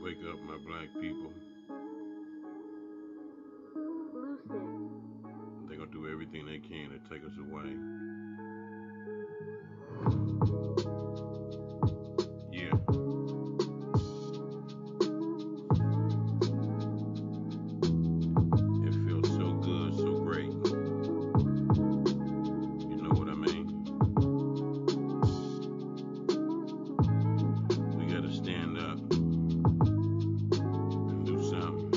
Wake up, my black people. They're gonna do everything they can to take us away. Yeah. It feels so good, so great. You know what I mean? We gotta stand up and do something.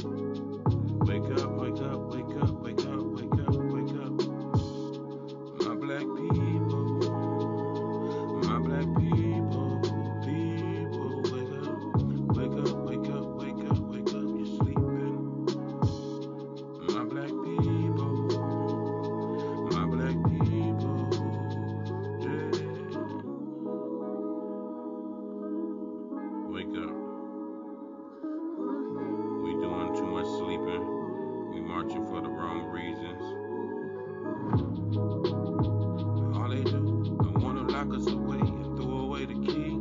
Wake up, wake up, wake up, wake up, wake up, wake up. My black people, my black people, people, wake up, wake up, wake up, wake up, wake up, you're sleeping. My black people, yeah. Wake up. We doing too much sleeping. We marching for the wrong reasons. All they do, they wanna lock us away and throw away the key.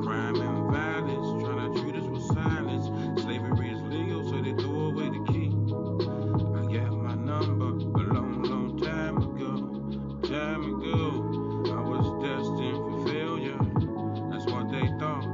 Crime and violence, trying to treat us with silence. Slavery is legal, so they throw away the key. I got my number a long, long time ago. I was destined for failure. That's what they thought.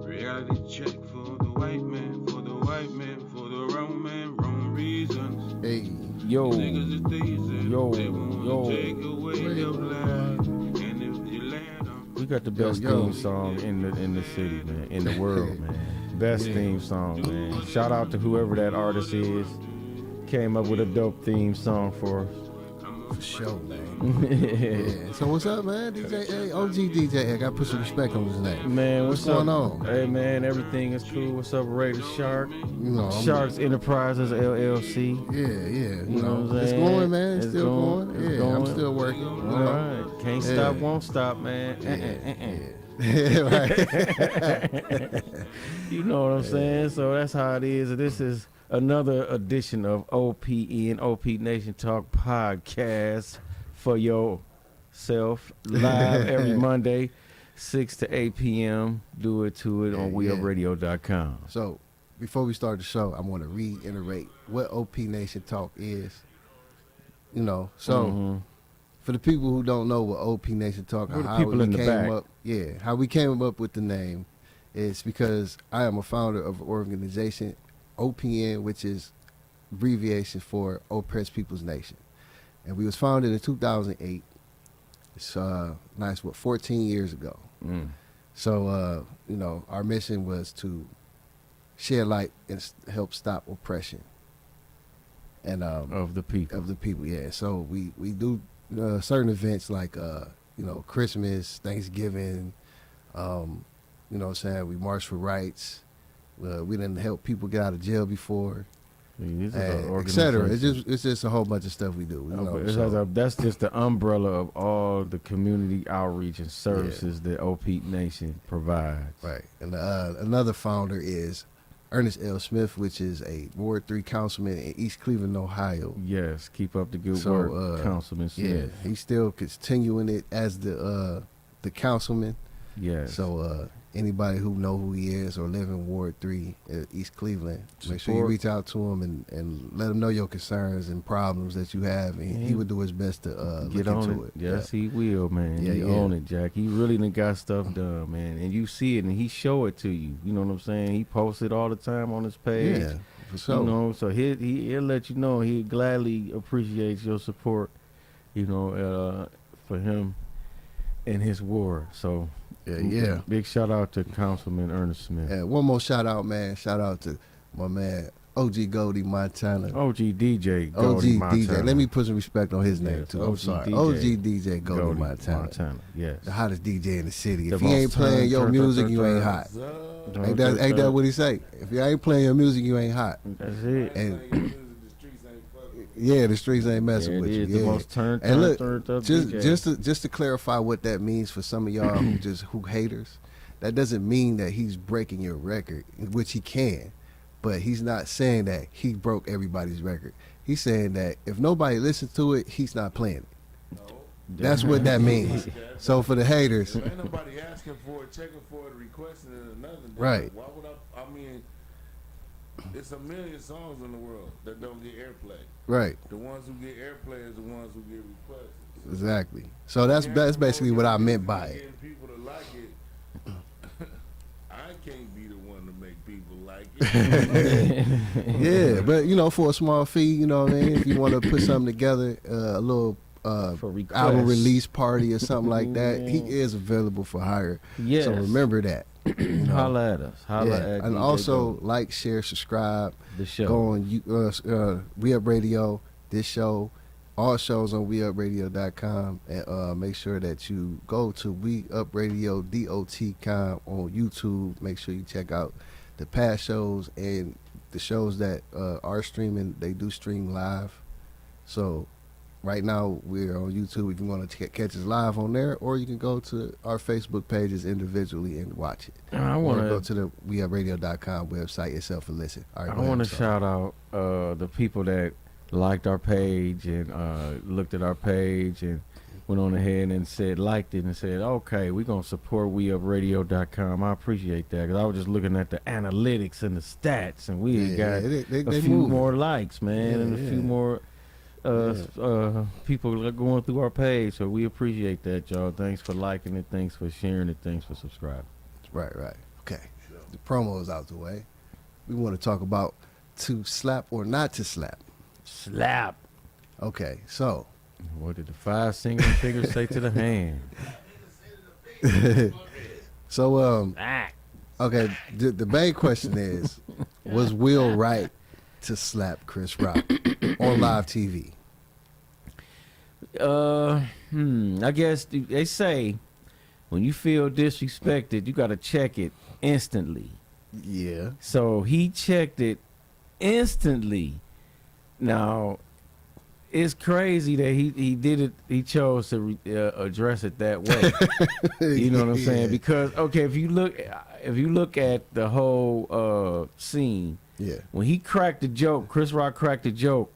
Reality check for the white man, for the white man, for the wrong man, wrong reasons. Hey, Yo, Niggas is thieves and yo, they wanna yo. take away your life. And if you let them, we got the best yo. theme song in the city, man, in the world, man. Best theme song, man. Shout out to whoever that artist is. Came up with a dope theme song for us. for sure, man. Yeah. So what's up, man? DJ, hey, OG DJ, I gotta put some respect on his name. Man, What's up? going on? Hey, man, everything is cool. What's up, Raider Shark? You know, I'm- Sharks Enterprises LLC. Yeah. You know what I'm It's saying? going, man. It's still going. it's Yeah, going. I'm still working. All right. Can't Yeah. stop, won't stop, man. Yeah, right. You know what I'm saying? So that's how it is. This is another edition of OPN, OPNation Talk Podcast for yourself. Live every Monday, 6 to 8 p.m. Do it to it on Yeah. WeUpRadio.com. So before we start the show, I want to reiterate what OPNation Talk is. You know, so Mhm. for the people who don't know what OPNation Talk, For the how people we in the came back. up, how we came up with the name is because I am a founder of an organization, OPN, which is abbreviation for Oppressed People's Nation, and we was founded in 2008. It's nice, 14 years ago. Mm. So you know, our mission was to shed light and help stop oppression and Of the people. of the people. Yeah. So we do certain events like you know, Christmas, Thanksgiving. You know what I'm saying? We march for rights. We didn't help people get out of jail before, This is an et cetera. organization. It's just a whole bunch of stuff we do. You know, Okay, so- that's just the umbrella of all the community outreach and services that OP Nation provides. right. And another founder is Ernest L. Smith, which is a Ward 3 councilman in East Cleveland, Ohio. Yes, keep up the good So, work, Councilman Smith. Yeah, he's still continuing it as the councilman. Yes. So anybody who know who he is or live in Ward 3 at East Cleveland, make sure you Support. reach out to him and let him know your concerns and problems that you have, and he would do his best to get look on into it. it. Yes, he will, man. Yeah, he yeah. own it, Jack. He really done got stuff done, man. And you see it, and he show it to you. You know what I'm saying? He posts it all the time on his page. Yeah, for sure. You know, so he'll let you know. He gladly appreciates your support, you know, for him and his ward. So, yeah. big shout out to Councilman Ernest Smith. And one more shout out, man. Shout out to my man OG Goldie Montana. OG DJ. OG Goldie DJ. Montana. Let me put some respect on his name Yes, too. I'm OG sorry. DJ. OG DJ Goldie Montana. Yes. The hottest DJ in the city. The If he ain't most playing your turn, music, turn, you turn, ain't turn. hot. Ain't that what he say? If you ain't playing your music, you ain't hot. That's it. And yeah, the streets ain't messing Yeah, with it you. is Yeah. the most turned And look, up just DJ. just to clarify what that means for some of y'all who haters, that doesn't mean that he's breaking your record, which he can, but he's not saying that he broke everybody's record. He's saying that if nobody listens to it, he's not playing it. That's what that means. So for the haters, If ain't nobody asking for it, checking for it, requesting it, or nothing. Right. Why would I mean, it's a million songs in the world that don't get airplay. right? The ones who get airplay is the ones who get requested. Exactly. So that's basically what I meant by it. Getting people to like it. I can't be the one to make people like it. Yeah, but you know, for a small fee, you know what I mean. If you want to put something together, a little For requests. album release party or something like that, he is available for hire. Yes. So remember that. You know? Holla at us. Holla Yeah. at And DJ also Go. like, share, subscribe. The show. Go on We Up Radio, this show, all shows on WeUpRadio.com, and make sure that you go to We Up Radio .com on YouTube. Make sure you check out the past shows and the shows that are streaming. They do stream live. So right now we're on YouTube if you want to catch us live on there, or you can go to our Facebook pages individually and watch it. I Or want go to. to the WeUpRadio.com website itself and listen. All right, I go ahead, want to so. shout out the people that liked our page and looked at our page and went on ahead and liked it and said, okay, we're going to support WeUpRadio.com. I appreciate that, because I was just looking at the analytics and the stats, and we got they a few moving. more likes, man, Yeah, and a few more people are going through our page. So we appreciate that, y'all. Thanks for liking it. Thanks for sharing it. Thanks for subscribing. Right. Okay. The promo is out the way. We want to talk about to slap or not to slap. Slap. Okay, so What did the 5 singing fingers say to the hand? so Ah. okay, the main question is, was Will right to slap Chris Rock on live TV? I guess they say when you feel disrespected, you got to check it instantly. Yeah. So he checked it instantly. Now, it's crazy that he did it. He chose to address it that way. You know what I'm saying? Yeah. Because okay, if you look at the whole scene, Yeah. when he cracked the joke, Chris Rock cracked the joke.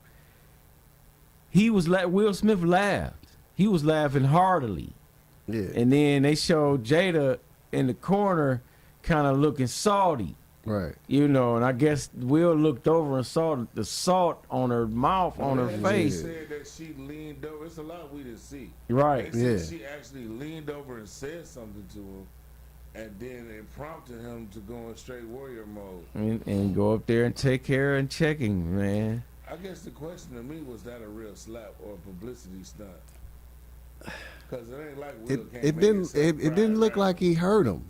He was Will Smith laughed. He was laughing heartily. Yeah. And then they showed Jada in the corner kind of looking salty, Right. you know, and I guess Will looked over and saw the salt on her mouth, on her They face. said that she leaned over. It's a lot we didn't see. Right. They said Yeah. she actually leaned over and said something to him, and then it prompted him to go in straight warrior mode. And go up there and take care and checking, man. I guess the question to me was that a real slap or a publicity stunt? Because it ain't like Will It can't it make didn't himself it cry didn't look around. like he hurt him.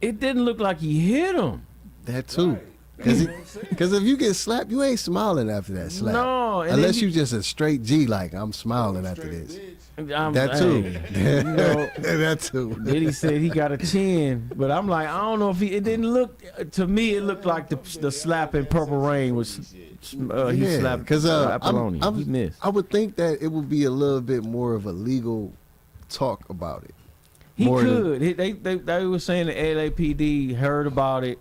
It didn't look like he hit him. That too. Right. That's what I'm saying. Because if you get slapped, you ain't smiling after that slap. No, and Unless then you just a straight G, like I'm smiling after Straight this. bitch. That too. Hey, you know, That too. then he said he got a chin, but I'm like, I don't know if it didn't look to me. It looked like the slap in Purple Rain was he Yeah, slapped 'cause, Apollonia. I'm- He missed. I would think that it would be a little bit more of a legal talk about it. He more than- could. They were saying the LAPD heard about it,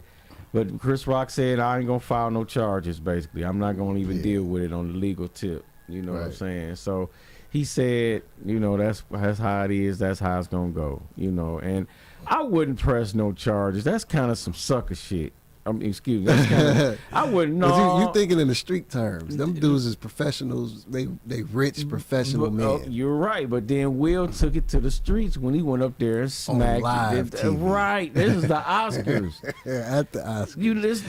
but Chris Rock said, I ain't gonna file no charges. Basically, I'm not gonna even Yeah. deal with it on the legal tip. You know what I'm Right. saying? So he said, you know, that's how it is. That's how it's gonna go. You know, and I wouldn't press no charges. That's kind of some sucker shit. Excuse me. That's kinda, I wouldn't know. 'Cause you thinking in the street terms. Them dudes is professionals. They rich professional men. You're right, but then Will took it to the streets when he went up there and smacked live it. TV. Right, this is the Oscars. At the Oscars. This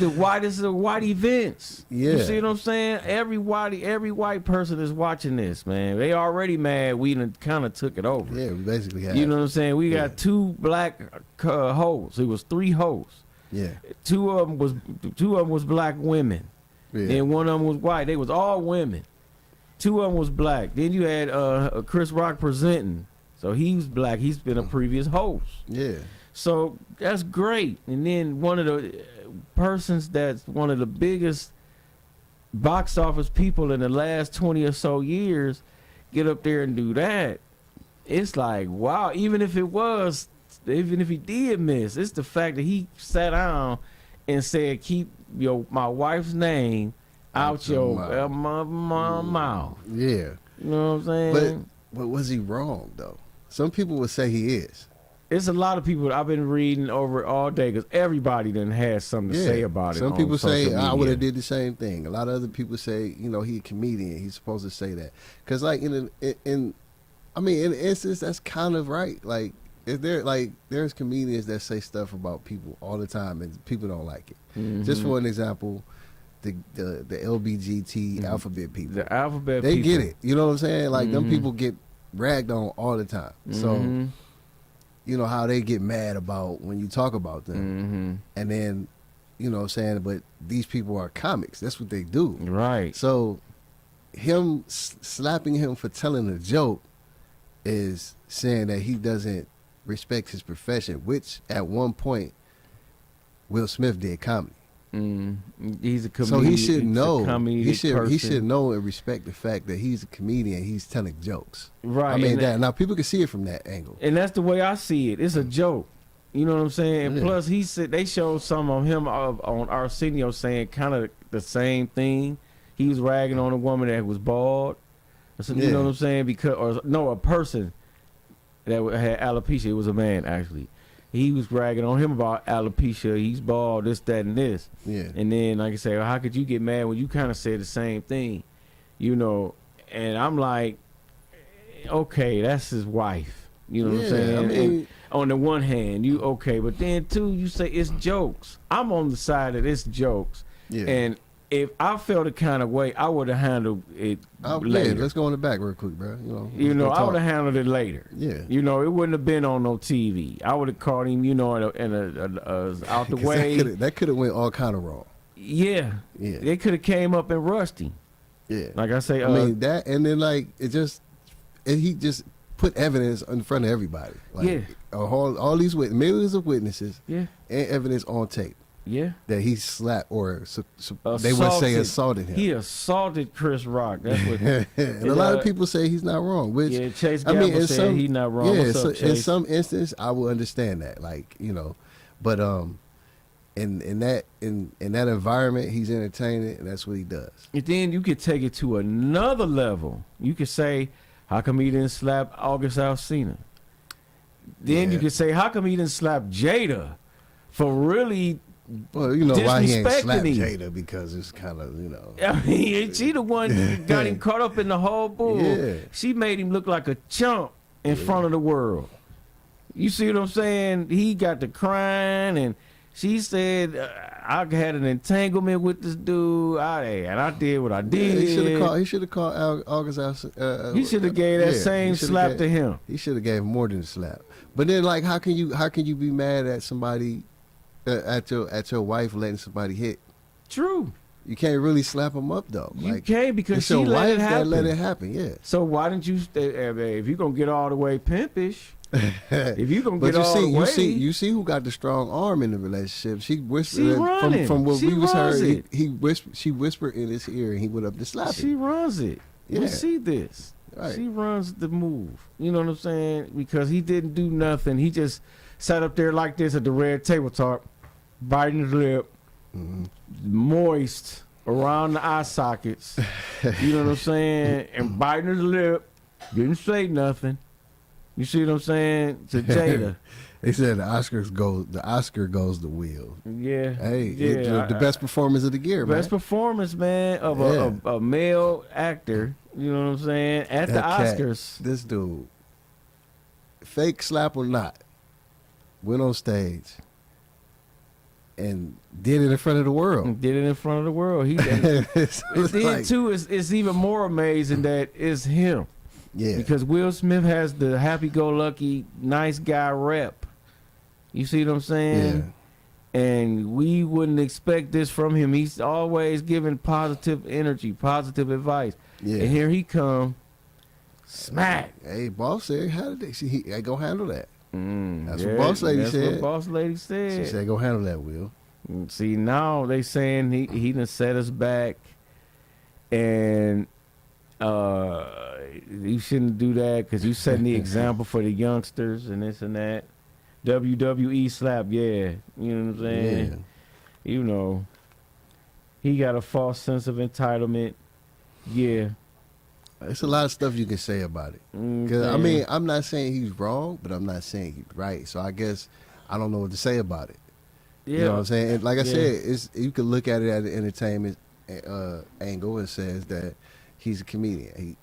is the white events. Yeah. You see what I'm saying? Every white person is watching this, man. They already mad. We done kind of took it over. Yeah, we basically have. You know what I'm saying? We got Yeah. 2 black hoes. It was 3 hoes. Yeah. Two of them was black women. Yeah. Then one of them was white. They was all women. 2 of them was black. Then you had Chris Rock presenting. So he was black. He's been a previous host. Yeah. So that's great. And then one of the persons that's one of the biggest box office people in the last 20 or so years get up there and do that. It's like, wow, even if he did miss, it's the fact that he sat down and said, keep my wife's name out your mouth. mouth. Yeah. You know what I'm saying? But was he wrong though? Some people would say he is. It's a lot of people I've been reading over all day because everybody done has something to say about it. Some on people say social I would media. have did the same thing. A lot of other people say, you know, he a comedian. He's supposed to say that. Because like in an instance, that's kind of right. Like if there's comedians that say stuff about people all the time and people don't like it. Mhm. Just for an example, the LBGT alphabet people. The alphabet They people. get it. You know what I'm saying? Like them Mhm. people get ragged on all the time. So Mhm. you know how they get mad about when you talk about them. Mhm. And then, you know what I'm saying, but these people are comics. That's what they do. Right. So him slapping him for telling a joke is saying that he doesn't respect his profession, which at one point Will Smith did comedy. He's a comedian. So he should he's a know. comedic He should person. know and respect the fact that he's a comedian. He's telling jokes. Right. I mean and that now people can see it from that angle. And that's the way I see it. It's a joke. You know what I'm saying? And Yeah. plus, he said they showed some of him on Arsenio saying kind of the same thing. He was ragging on a woman that was bald. So, you Yeah. know what I'm saying? A person that had alopecia. It was a man actually. He was ragging on him about alopecia. He's bald, this, that, and this. Yeah. And then, like I say, well, how could you get mad when you kind of said the same thing? You know, and I'm like, okay, that's his wife. You know what I'm saying? I And mean, on the one hand, you okay, but then two, you say it's jokes. I'm on the side that it's jokes. yeah. And if I felt a kind of way, I would have handled it later. Let's go in the back real quick, bro. I would have handled it later. Yeah. You know, it wouldn't have been on no TV. I would have caught him, you know, in a out the 'Cause way. That could have went all kind of wrong. Yeah, Yeah. they could have came up and rushed him. Yeah. Like I say, I mean that, and then like he just put evidence in front of everybody. Like, Yeah. all these millions of witnesses yeah, and evidence on tape yeah. that he slapped or they would say assaulted him. He assaulted Chris Rock. That's what. And a lot of people say he's not wrong. Which Yeah, Chase I Gamble mean, in said some he's not wrong. yeah, What's up, in Chase? some instance, I will understand that. Like but in that environment, he's entertaining, and that's what he does. And then you could take it to another level. You could say, how come he didn't slap August Alsina? Then Yeah. you could say, how come he didn't slap Jada for really? Well, you know why he ain't Disrespecting slapped him. Jada, because it's kind of I mean, she the one that got him caught up in the whole bull. Yeah. She made him look like a chump in front of the world. You see what I'm saying? He got to crying, and she said, I had an entanglement with this dude, and I did what I did. He should have called August Alsina. He should have gave that same slap to him. He should have gave more than a slap. But then, like, how can you be mad at somebody, at your wife letting somebody hit? True. You can't really slap him up though. You Like, can't because it's she your let wife it happen. that let it happen. Yeah. So why didn't you stay? If you're gonna get all the way pimpish, if you're gonna But get all the way, you see who got the strong arm in the relationship. She whispered She running. from what She we was runs heard. it. She whispered in his ear, and he went up to slap she him. runs it. Yeah. We see this. Right. She runs the move. You know what I'm saying? Because he didn't do nothing. He just sat up there like this at the red table talk, biting his lip, Mhm. moist around the eye sockets. You know what I'm saying? And biting his lip, didn't say nothing. You see what I'm saying? To Jada. They said the Oscar goes to Will. Yeah. Hey, yeah. the best performance of the year, Best man. performance, man, of a male actor. You know what I'm saying? At the That cat, Oscars. this dude, fake slap or not, went on stage and did it in front of the world. Did it in front of the world. He It's then like- too, it's even more amazing that it's him. yeah, Because Will Smith has the happy-go-lucky, nice guy rep. You see what I'm saying? And we wouldn't expect this from him. He's always giving positive energy, positive advice. yeah. And here he come, smack. Hey, boss said, how did they? He go handle that. That's what Yeah, boss lady that's said. what boss lady She said. said, go handle that, Will. See, now they saying he done set us back, and you shouldn't do that because you setting the example for the youngsters and this and that. WWE slap, yeah, you know what I'm saying. You know, he got a false sense of entitlement, yeah. It's a lot of stuff you can say about it. Cause I mean, I'm not saying he's wrong, but I'm not saying he's right. So I guess I don't know what to say about it. Yeah. You know what I'm saying? And like I Yeah. said, it's you can look at it at an entertainment angle and says that he's a comedian.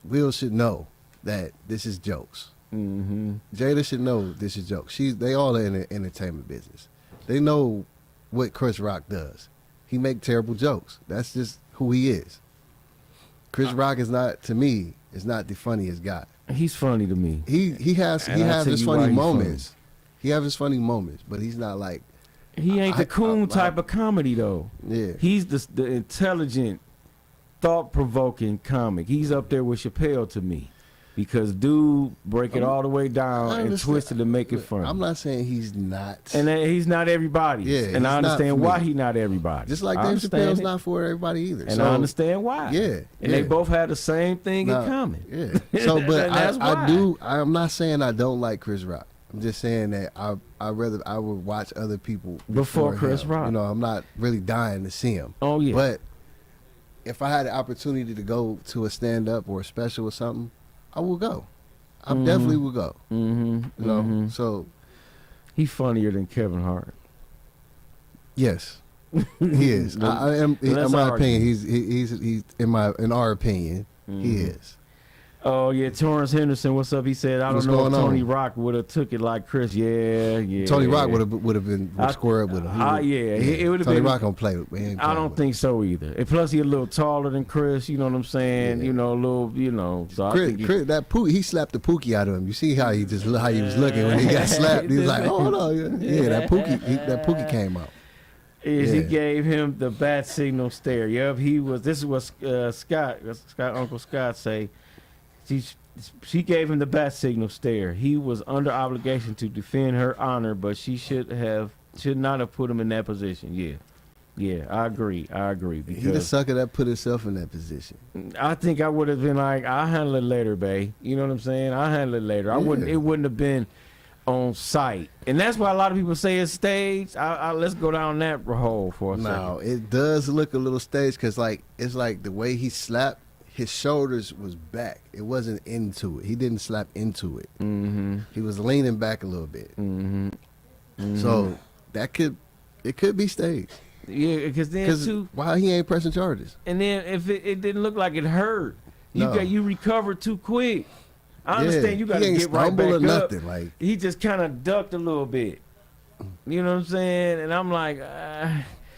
Will should know that this is jokes. Mm-hmm. Jada should know this is jokes. They all are in the entertainment business. They know what Chris Rock does. He make terrible jokes. That's just who he is. Chris Rock is not, to me, is not the funniest guy. He's funny to me. He has And I'll tell his you why funny he's moments. He has his funny moments, but he's not like, He ain't the coon type of comedy though. yeah. He's the intelligent, thought-provoking comic. He's up there with Chappelle to me, because dude break it all the way down and understand. twist it to make it funny. I'm not saying he's not. And he's not everybody. Yeah, and he's I understand not for why me. he's not everybody. Just like I Dave understand Chappelle's it, not for everybody either. and So, I understand why. Yeah, And they yeah. both had the same thing Nah, in common. Yeah. So, but And that's I why. do. I'm not saying I don't like Chris Rock. I'm just saying that I would watch other people Before Chris him. Rock. You know, I'm not really dying to see him. Oh yeah. But if I had the opportunity to go to a stand up or a special or something, I will go. I definitely will go. Mm-hmm. You know. So He's funnier than Kevin Hart. yes, he is. I am. In Let's my argue. opinion, he's in our opinion, he is. Oh yeah, Torrance Henderson, what's up? He said, I What's don't know if going on? Tony Rock would have took it like Chris. Yeah. Tony Rock would have been square up with him. It would have Tony been. Rock don't play with me. I don't think so either. And plus, he a little taller than Chris. You know what I'm saying? Yeah. You know, a little. You know. So I think Chris, that Pookie, he slapped the Pookie out of him. You see how he was looking when he got slapped. He was like, "Oh no, yeah, that Pookie came out." He Yeah. gave him the bat signal stare. Yep, he was. This is what Uncle Scott say. She gave him the bat signal stare. He was under obligation to defend her honor, but she should not have put him in that position. Yeah, I agree. He the Because sucker that put himself in that position. I think I would have been like, I'll handle it later, babe. You know what I'm saying? I'll handle it later. Yeah. It wouldn't have been on site, and that's why a lot of people say it's staged. Let's go down that hole for a second. Now it does look a little staged because it's like the way he slapped, his shoulders was back. It wasn't into it. He didn't slap into it. Mm-hmm. He was leaning back a little bit. Mm-hmm. So it could be staged. Yeah, because then Because too, why he ain't pressing charges? and then if it didn't look like it hurt, No. you recovered too quick. I Yeah, understand you got he to ain't get right stumble back or up. nothing. Like He just kind of ducked a little bit. You know what I'm saying? And I'm like,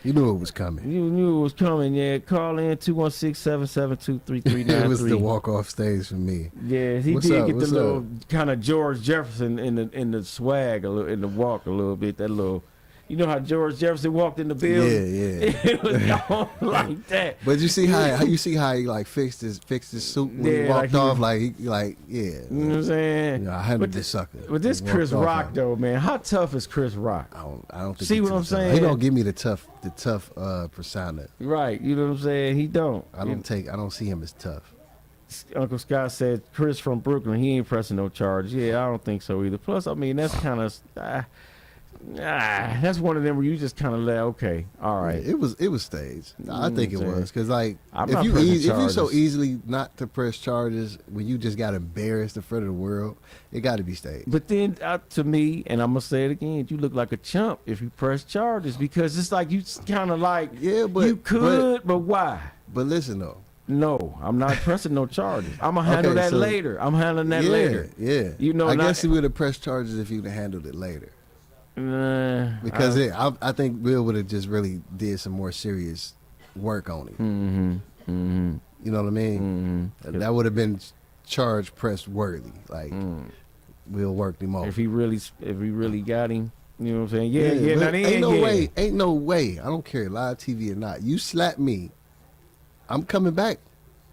he knew it was coming. you knew it was coming. Yeah, call in 216-772-3393. It was the walk off stage for me. Yeah, he What's did up? get the What's little kind of George Jefferson in the swag a little, in the walk a little bit. That little, you know how George Jefferson walked in the building. Yeah. It was all like that. But you see how he like fixed his suit when he Yeah, walked like off, he- yeah. You know what I'm saying? I handled But this sucker. But this He walked Chris off Rock on it. though, man, how tough is Chris Rock? I don't think See he's what I'm too tough. saying? He don't give me the tough persona. Right, you know what I'm saying? He don't. I don't see him as tough. Uncle Scott said Chris from Brooklyn, he ain't pressing no charges. Yeah, I don't think so either. Plus, I mean, that's kind of that's one of them where you just kind of let, okay, all right. It was staged. I think it saying? was because like I'm if not you pressing if you so charges. easily not to press charges when you just got embarrassed in front of the world, it got to be staged. But then, to me, and I'm gonna say it again, you look like a chump if you press charges because it's like you kind of like Yeah, but you could, but why? But listen though. No, I'm not pressing no charges. I'm gonna handle Okay, that so- later. I'm handling that yeah, later. Yeah. You know, I not- guess he would have pressed charges if you'd have handled it later. Because I, I think Bill would have just really did some more serious work on it. You know what I mean? That would have been charge press worthy. Like Will worked him off. if he really got him, you know what I'm saying? Yeah. but Now then, ain't no yeah. way. Ain't no way. I don't care live TV or not. You slap me, I'm coming back.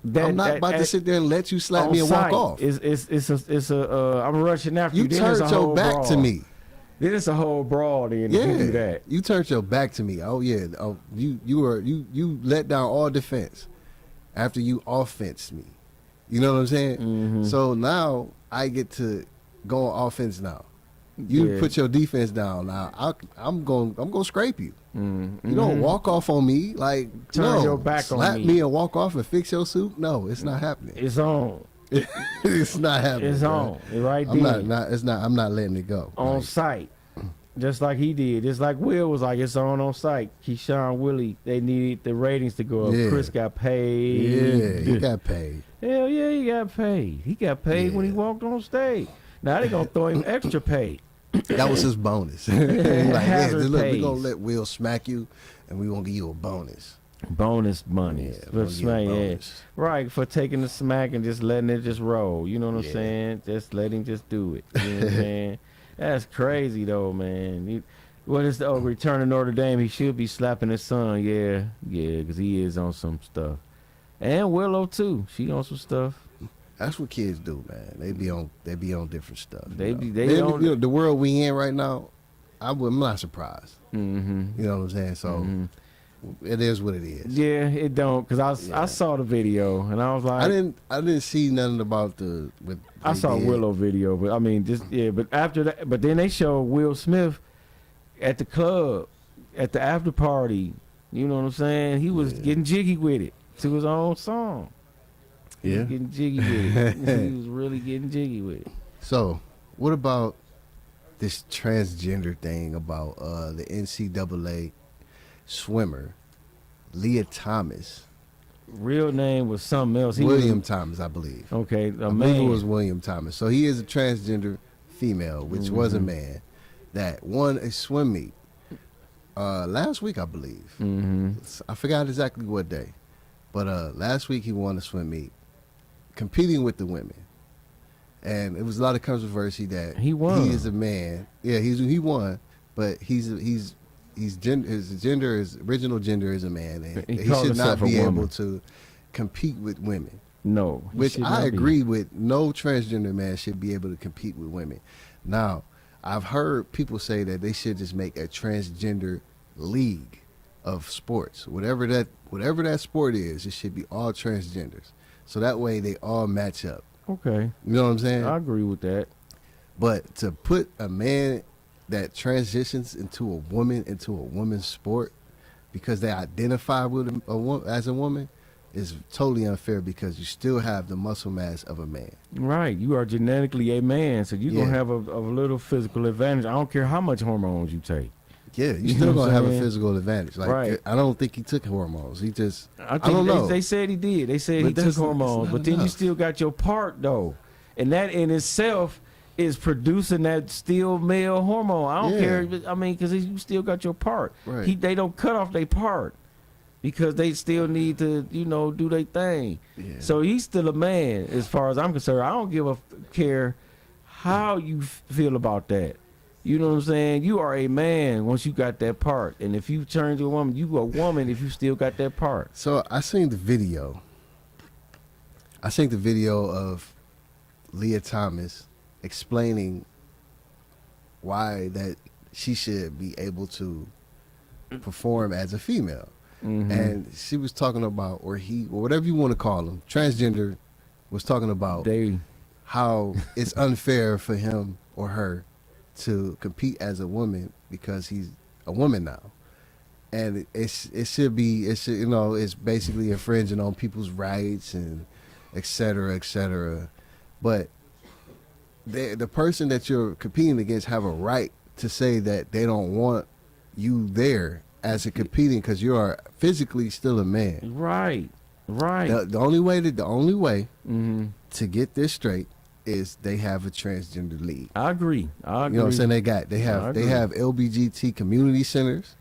I'm not about to sit there and let you slap on me and walk site, off. It's a I'm rushing after you. You Then it's turned a your whole back brawl. to me. Then it's a whole brawl. Then if you do that. You turned your back to me. Oh yeah. Oh, you let down all defense after you offensed me. You know what I'm saying? Mm-hmm. So now I get to go on offense now. You Yeah. put your defense down. Now I'm gonna scrape you. Mm, You don't mhm. walk off on me like Turn no, your back on slap me. me and walk off and fix your suit. No, it's not happening. It's on. It's not happening. It's bro. on. It right I'm then. not. It's not. I'm not letting it go. On Like, site. Just like he did. Just like Will was like, it's on site. Keyshawn, Willie, they needed the ratings to go up. Yeah. Chris got paid. yeah, he got paid. Hell yeah, he got paid. He got paid when he Yeah. walked on stage. Now they gonna throw him extra pay. That was his bonus. He like, yeah, Hazard look, pays. we're gonna let Will smack you, and we're gonna give you a bonus. Bonus money. Yeah, For we're gonna give you a smack, yeah. bonus. Right, for taking the smack and just letting it just roll. You know what I'm Yeah. saying? Just let him just do it. You know what I'm saying? That's crazy though, man. What is the Return to Notre Dame? He should be slapping his son. Yeah, because he is on some stuff. And Willow too. She on some stuff. That's what kids do, man. They be on different stuff. They you be- know? they on- you know, the world we in right now. I'm not surprised. Mm-hmm. You know what I'm saying? So it is what it is. Yeah, it don't. Cause I Yeah. saw the video and I was like, I didn't see nothing about the. What I they saw did. Willow video, but I mean, just yeah. But after that, but then they showed Will Smith at the club, at the after party. You know what I'm saying? He was Yeah. getting jiggy with it to his own song. He Yeah. was getting jiggy with it. He was really getting jiggy with it. So, what about this transgender thing about the NCAA swimmer Leah Thomas, Real name was something else. He William Thomas, I believe. Okay, I a believe man. it was William Thomas. So he is a transgender female, which was a man that won a swim meet last week, I believe. Mm-hmm. I forgot exactly what day, but last week he won a swim meet, competing with the women, and it was a lot of controversy that He won. He is a man. Yeah, he won, but his original gender is a man, and He he called should not himself a be woman. able to compete with women. No, he Which should I not be. agree with. No transgender man should be able to compete with women. Now, I've heard people say that they should just make a transgender league of sports. Whatever that sport is, it should be all transgenders. So that way they all match up. Okay, You know what I'm saying? I agree with that. But to put a man that transitions into a woman's sport because they identify with as a woman is totally unfair, because you still have the muscle mass of a man. Right, you are genetically a man, so you're Yeah. gonna have a little physical advantage. I don't care how much hormones you take. Yeah, you You still know what gonna I'm have a saying? physical advantage. Like, Right. I don't think he took hormones. He just, I think don't know. They said he did. They said But he took that's hormones, not but then you enough. still got your part though, and that in itself is producing that still male hormone. I don't Yeah. care. I mean, because you still got your part. Right. They don't cut off their part because they still need to, do their thing. Yeah. So he's still a man, as far as I'm concerned. I don't give a care how you feel about that. You know what I'm saying? You are a man once you got that part, and if you turn to a woman, you a woman if you still got that part. So I seen the video. I seen the video of Leah Thomas explaining why that she should be able to perform as a female. Mhm. And she was talking about, or whatever you want to call him, transgender, was talking about They how it's unfair for him or her to compete as a woman because he's a woman now. And it should it's basically infringing on people's rights and et cetera, but the person that you're competing against have a right to say that they don't want you there as a competing, because you are physically still a man. right. The only way Mm-hmm. to get this straight is they have a transgender league. I agree. You know what I'm saying? They I have agree. LBGT community centers.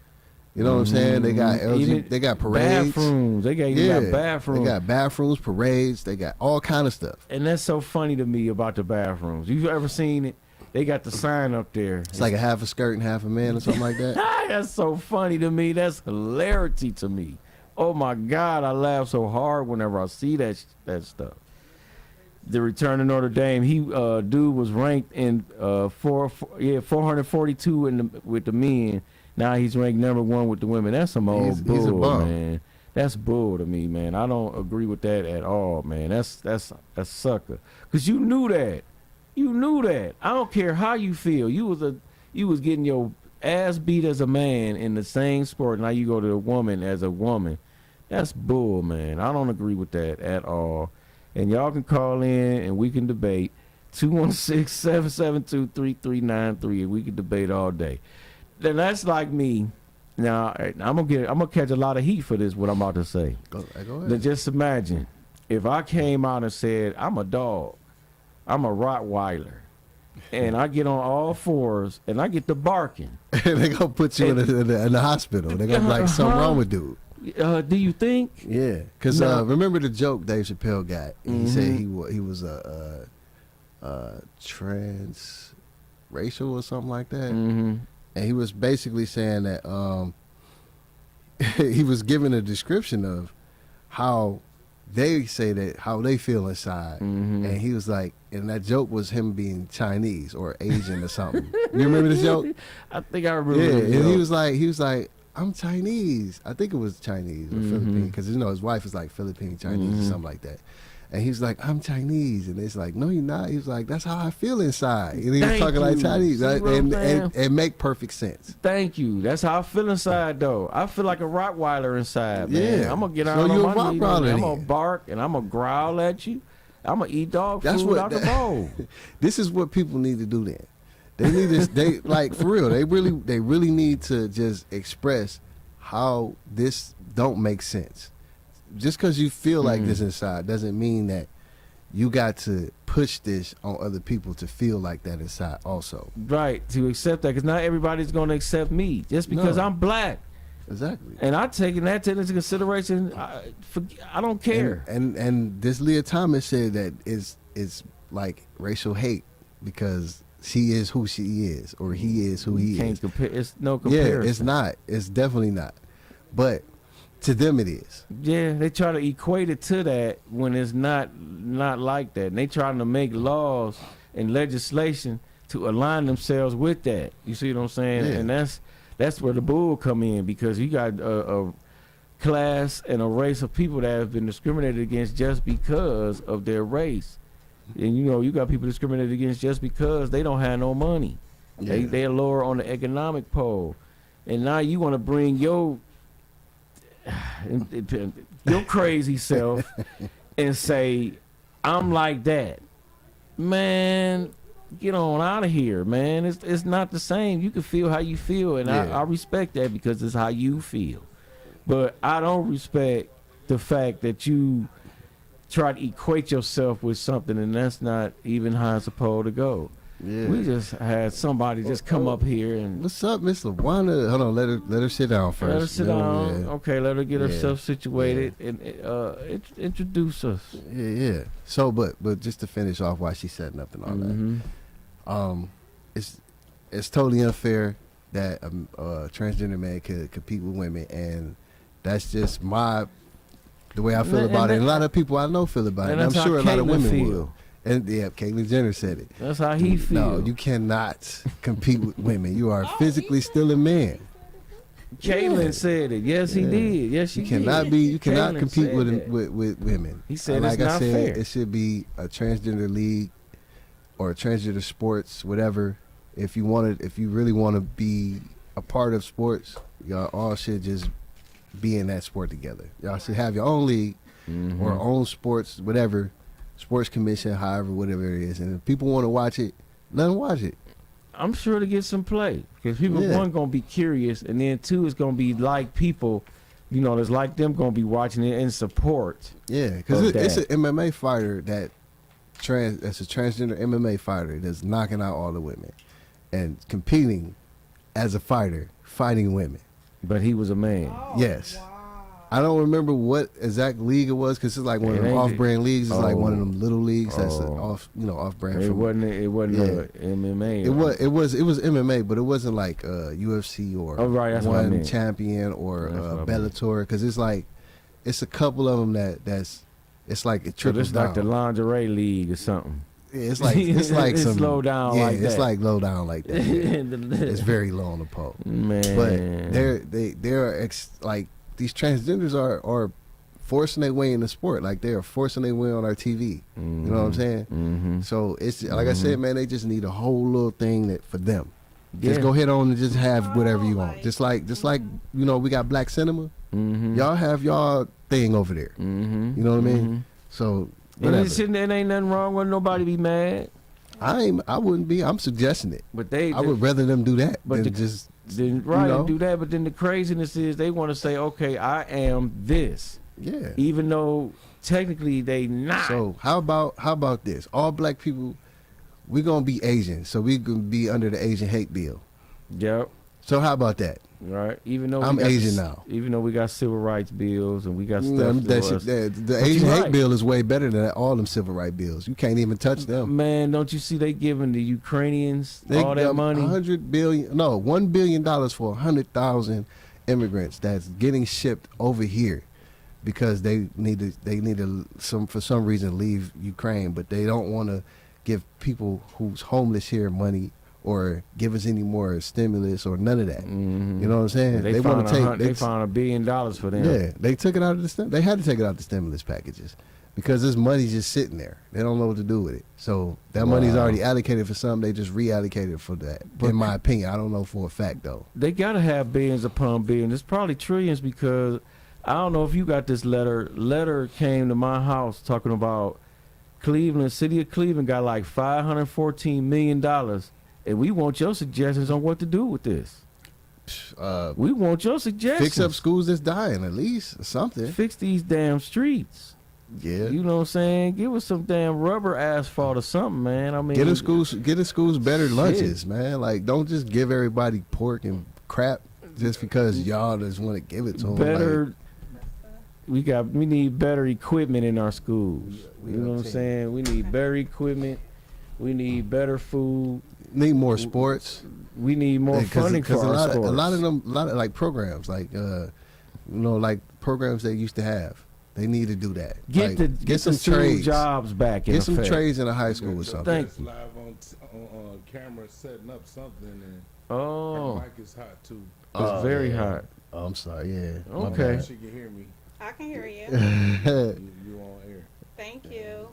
You know what I'm saying? They got Even they got parades. bathrooms. They got bathrooms. They got bathrooms, parades. They got all kind of stuff. And that's so funny to me about the bathrooms. You've ever seen it? They got the sign up there. It's like a half a skirt and half a man or something like that. That's so funny to me. That's hilarity to me. Oh my God, I laugh so hard whenever I see that stuff. The Return to Notre Dame. He dude was ranked in 442 with the men. Now he's ranked number 1 with the women. That's some old bull, he's a bum. man. That's bull to me, man. I don't agree with that at all, man. That's sucker. Cause you knew that. You knew that. I don't care how you feel. You was getting your ass beat as a man in the same sport. Now you go to a woman as a woman. That's bull, man. I don't agree with that at all. And y'all can call in and we can debate. 216-772-3393 and we can debate all day. Then that's like me. Now I'm gonna catch a lot of heat for this. What I'm about to say. Go ahead. Then just imagine if I came out and said I'm a dog, I'm a Rottweiler, and I get on all fours and I get to barking. They gonna put you in the hospital. They gonna be like something wrong with dude. Do you think? Yeah, because No. remember the joke Dave Chappelle got? Mhm. He said he was a trans racial or something like that, Mm-hmm. and he was basically saying that he was giving a description of how they say that how they feel inside, Mm-hmm. and he was like, and that joke was him being Chinese or Asian or something. You remember this joke? I think I remember. Yeah, that and joke. he was like, I'm Chinese. I think it was Chinese or Mhm. Philippine, because his wife is like Philippine Chinese or Mhm. something like that. And he's like, I'm Chinese, and it's like, no, you're not. He was like, that's how I feel inside, and he was Thank talking like you. Chinese, See right? what I'm saying? and make perfect sense. Thank you. That's how I feel inside, though. I feel like a Rottweiler inside, man. Yeah. I'm gonna get So out you on a my knees. Rottweiler I'm gonna then. bark and I'm gonna growl at you. I'm gonna eat dog That's food what out the that- bowl. This is what people need to do then. They need to, they like for real. They really need to just express how this don't make sense. Just because you feel like this inside doesn't mean that you got to push this on other people to feel like that inside also. Right, to accept that, because not everybody's gonna accept me just because No. I'm black. Exactly. And I taking that into consideration. I don't care. And this Leah Thomas said that is like racial hate because she is who she is or he is who he Can't is. compare. It's no Yeah, comparison. it's not. It's definitely not. But to them it is. Yeah, they try to equate it to that when it's not like that. And they trying to make laws and legislation to align themselves with that. You see what I'm saying? Yeah. And that's where the bull come in, because you got a class and a race of people that have been discriminated against just because of their race. And you got people discriminated against just because they don't have no money. Yeah. They're lower on the economic pole. And now you want to bring your crazy self and say, I'm like that. Man, get on out of here, man. It's not the same. You can feel how you feel, and Yeah. I respect that because it's how you feel. But I don't respect the fact that you try to equate yourself with something, and that's not even how it's supposed to go. Yeah. We just had somebody just come up here and What's up, Miss LaWanda? Hold on, let her sit down first. let her sit You know, down. yeah. Okay, let her get Yeah. herself situated and introduce us. Yeah. So, but just to finish off while she's setting up and all Mhm. that, it's totally unfair that a transgender man could compete with women, and that's just the way I feel And about it. that- And a lot of people I know feel about it. And And I'm that's how sure a lot of Caitlyn women feel. will. And yeah, Caitlyn Jenner said it. That's how he feel. No, you cannot compete with women. You are physically still a man. Caitlyn Yeah. said it. Yes, he Yeah. did. Yes, she You cannot be. You cannot Caitlyn compete said with, that. with women. He said And it's like I not said, fair. it should be a transgender league or a transgender sports, whatever. If you really want to be a part of sports, y'all all should just be in that sport together. Y'all should have your own league Mhm. or own sports, whatever, sports commission, however, whatever it is. And if people want to watch it, let them watch it. I'm sure to get some play, because people, Yeah. one, gonna be curious, and then two, it's gonna be like people, that's like them gonna be watching it in support. Yeah, because Of it's an that. MMA fighter that's a transgender MMA fighter that's knocking out all the women and competing as a fighter, fighting women. But he was a man. Yes. I don't remember what exact league it was because it's like one of It them ain't- off-brand leagues. It's like one of Oh. them little leagues that's Oh. off-brand. It from, wasn't Yeah. MMA. It was MMA, but it wasn't like UFC or Oh, right, that's what I one meant. champion or That's what I meant. Bellator because it's a couple of them it's like it So trickles this like the down. lingerie league or somthing. Yeah, it's like It's some low down yeah, like it's that. like low down like that. Yeah. It's very low on the pole. Man. But they're like these transgenders are forcing their way in the sport, like they are forcing their way on our TV. You know what I'm saying? Mm-hmm. So it's like I said, man, they just need a whole little thing that for them. Yeah. Just go ahead on and just have whatever you want. Just like you know, we got Black Cinema. Mm-hmm. Y'all have y'all thing over there. Mm-hmm. You know what I mean? Mm-hmm. So And whatever. there ain't nothing wrong with nobody be mad. I wouldn't be. I'm suggesting it. But I would rather them do that but than the- just then right know? do that. But then the craziness is they want to say, okay, I am this, yeah. even though technically they not. So how about this? All black people, we gonna be Asian, so we gonna be under the Asian hate bill. Yep. So how about that? Right. Even though I'm we got Asian now. Even though we got civil rights bills and we got stuff. That to shit, us. the But Asian you hate right. bill is way better than all them civil rights bills. You can't even touch them. Man, don't you see they giving the Ukrainians They all that got money? $1 billion for 100,000 immigrants that's getting shipped over here because they need to for some reason leave Ukraine, but they don't want to give people who's homeless here money or give us any more stimulus or none of that. Mhm. You know what I'm saying? They want to take. They found $1 billion for them. Yeah, they took it out of they had to take it out of the stimulus packages because this money's just sitting there. They don't know what to do with it. So that money's Wow. already allocated for something. They just reallocated for that. But- in my opinion, I don't know for a fact though. They gotta have billions upon billions. It's probably trillions because I don't know if you got this letter. Letter came to my house talking about Cleveland, city of Cleveland got like $514 million, and we want your suggestions on what to do with this. We want your suggestions. Fix up schools that's dying at least or something. Fix these damn streets. Yeah. You know what I'm saying? Give us some damn rubber asphalt or something, man. I mean, Get the schools better Shit. lunches, man. Like don't just give everybody pork and crap just because y'all just want to give it to them. better. We need better equipment in our schools. We You know what I'm upset. saying? We need better equipment. We need better food. Need more sports. We need more funding for a our lot, sports. a lot of like programs, like like programs they used to have. They need to do that. Get Like, the some student trades. jobs back. In Get some effect. trades in a high school or something. Thank Just you. live on camera setting up something, and Oh, her mic is hot too. it's very yeah. hot. Oh, I'm sorry. Yeah. my Okay. She can hear me. I can hear you. bad. You on air. Thank you.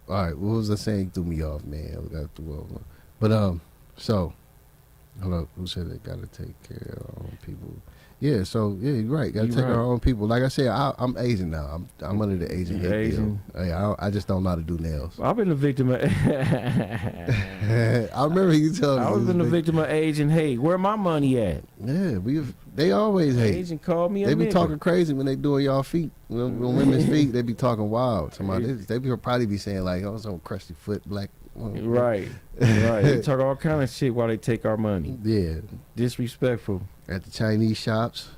All right. What was I saying? You threw me off, man. We got to over. But so hold up. Who said they got to take care of our own people? Yeah. So yeah, you're right. Got to You take right. our own people. Like I said, I'm Asian now. I'm under the Asian You hate Asian? bill. Yeah, I just don't know how to do nails. I've been a victim of. I remember you telling me. I've been a victim of Asian hate. Where my money at? Yeah, they always hate. Asian called me a They be nigga. talking crazy when they doing y'all feet. When women's feet, they be talking wild. They be probably be saying like, "Oh, some crusty foot, black." Right, right. They talk all kind of shit while they take our money. Yeah, Disrespectful. at the Chinese shops,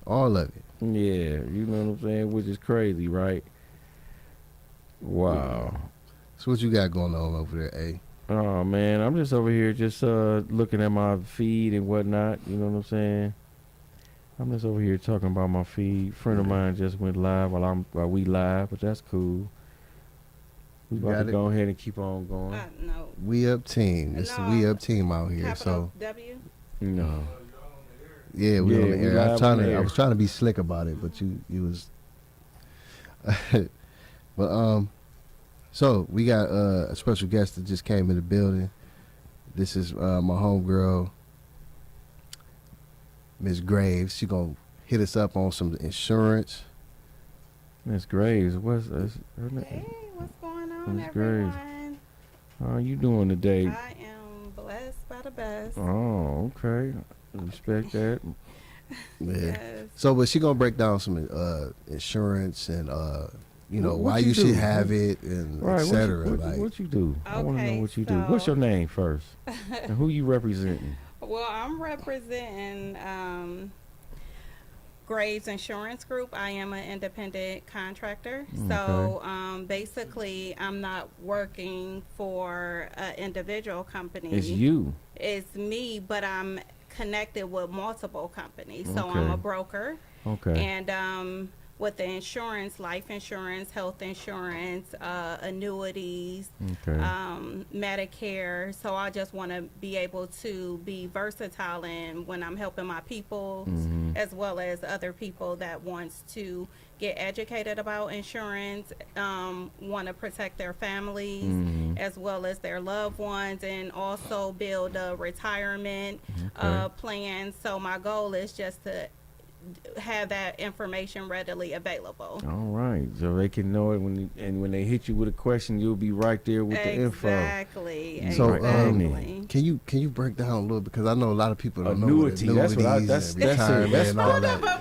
all of it. Yeah, you know what I'm saying? Which is crazy, right? Wow. So what you got going on over there, A? Oh man, I'm just over here just looking at my feed and whatnot. You know what I'm saying? I'm just over here talking about my feed. Friend of mine just went live while we live, but that's cool. We You about got to it? go ahead and keep on going. No. We Up team. It's the No. We Up team out here. Capital So W. No. yeah, we Yeah, on the we air. live on the I air. was trying to be slick about it, but you was. But so we got a special guest that just came in the building. This is my homegirl, Miss Graves. She gonna hit us up on some insurance. Miss Graves, what's her name? Hey, what's going on, Miss Graves. everyone? How you doing today? I am blessed by the best. Oh, okay. Respect that. Yeah. Yes. So, but she gonna break down some insurance and What why you you should do? have it and Right, etc. what you do? I want to know Okay, what you do. What's so- your name first? And who you representing? Well, I'm representing Graves Insurance Group. I am an independent contractor. So basically, I'm not working for an individual company. It's you. It's me, but I'm connected with multiple companies. So I'm Okay. a broker. Okay. And with the insurance, life insurance, health insurance, annuities, Okay. Medicare. So I just want to be able to be versatile in when I'm helping my people, as well as other people that wants to get educated about insurance, want to protect their families as well as their loved ones, and also build a retirement plan. So my goal is just to have that information readily available. All right, so they can know it when they hit you with a question, you'll be right there with the info. Exactly. So, Exactly. can you break down a little, because I know a lot of people don't know what Annuity. That's what I- annuities that's- and that's it. retirement That's- and all Hold on, that. but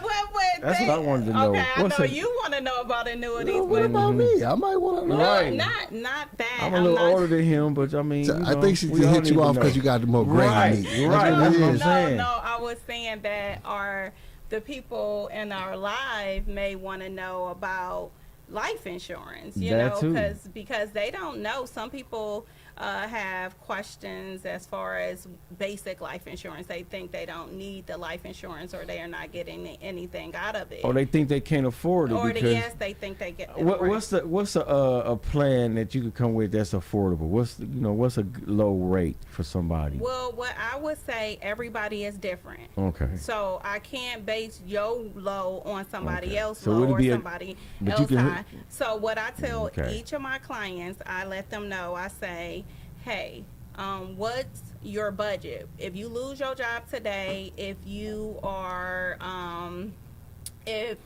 That's what I wanted to know. Okay, I What's know a- you want to know about annuities. Well, what about me? I might want to know. No, Right. not that. I'm a little not, older than him, but I mean, So you I know, think she we all hit need you to off know. because you got the more grain Right, meat. right. That's That's what what it I'm is. saying. No, I was saying that the people in our life may want to know about life insurance, you That know, too. because they don't know. Some people have questions as far as basic life insurance. They think they don't need the life insurance, or they are not getting anything out of it. Or they think they can't afford it Or because yes, they think they get. what's a plan that you could come with that's affordable? What's a low rate for somebody? Well, what I would say, everybody is different. Okay. So I can't base your low on somebody Okay. else So low would it or be somebody but you else can- high. So what I tell Okay. each of my clients, I let them know, I say, hey, what's your budget? If you lose your job today, if you are, if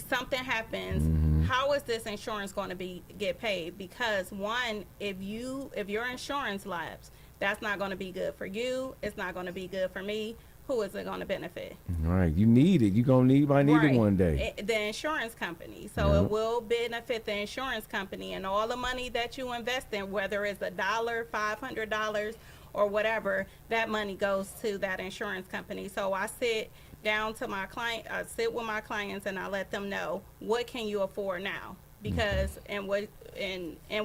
something happens, how is this insurance going to get paid? Because one, if your insurance lapse, that's not going to be good for you. It's not going to be good for me. Who is it going to benefit? All right, you need it. You might need it one day. The insurance company. So Yeah. it will benefit the insurance company, and all the money that you invest in, whether it's $1, $500, or whatever, that money goes to that insurance company. So I sit down to my client, I sit with my clients, and I let them know, what can you afford now? Because and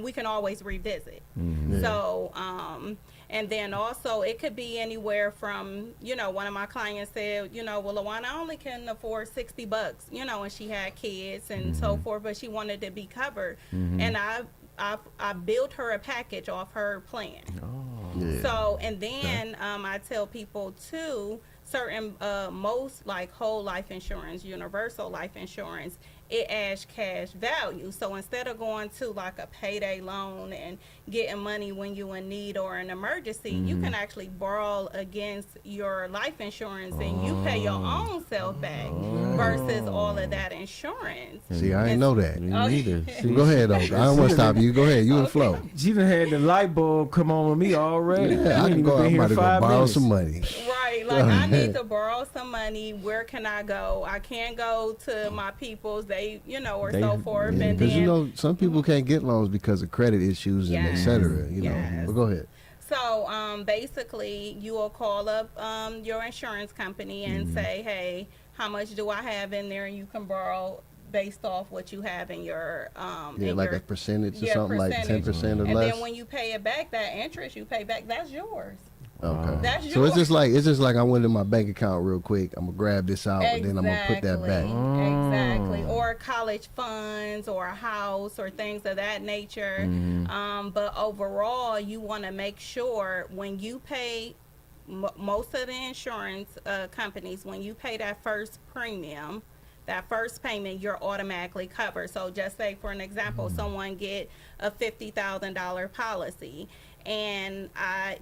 we can always revisit. Yeah. So and then also it could be anywhere from, one of my clients said, well, Lawana only can afford $60, and she had kids and so forth, but she wanted to be covered. And I built her a package off her plan. Yeah. So, and then I tell people too, certain most like whole life insurance, universal life insurance, it adds cash value. So instead of going to like a payday loan and getting money when you in need or an emergency, you can actually borrow against your life insurance and you pay your own self back versus all of that insurance. See, I didn't know that. Me Okay. neither. See, Go ahead, though. I don't want to stop you. Go ahead. You and Flo. She done had the light bulb come on with me already. Yeah, I You ain't can even go. been I'm here about to go 5 borrow minutes. some money. Right, like I need to borrow some money. Where can I go? I can't go to my people's. They, or They- so forth. Yeah, And because then, some people can't get loans because of credit issues and et Yes, cetera. yes. But go ahead. so basically, you will call up your insurance company and say, hey, how much do I have in there? And you can borrow based off what you have in your Yeah, in like your, a percentage or yeah, something, like percentage. 10% or and less. then when you pay it back, that interest you pay back, that's yours. Okay. That's So it's yours. just like I went in my bank account real quick. I'm gonna grab this out and then I'm gonna put that back. Exactly. Or college funds or a house or things of that nature. But overall, you want to make sure when you pay most of the insurance companies, when you pay that first premium, that first payment, you're automatically covered. So just say, for an example, someone get a $50,000 policy and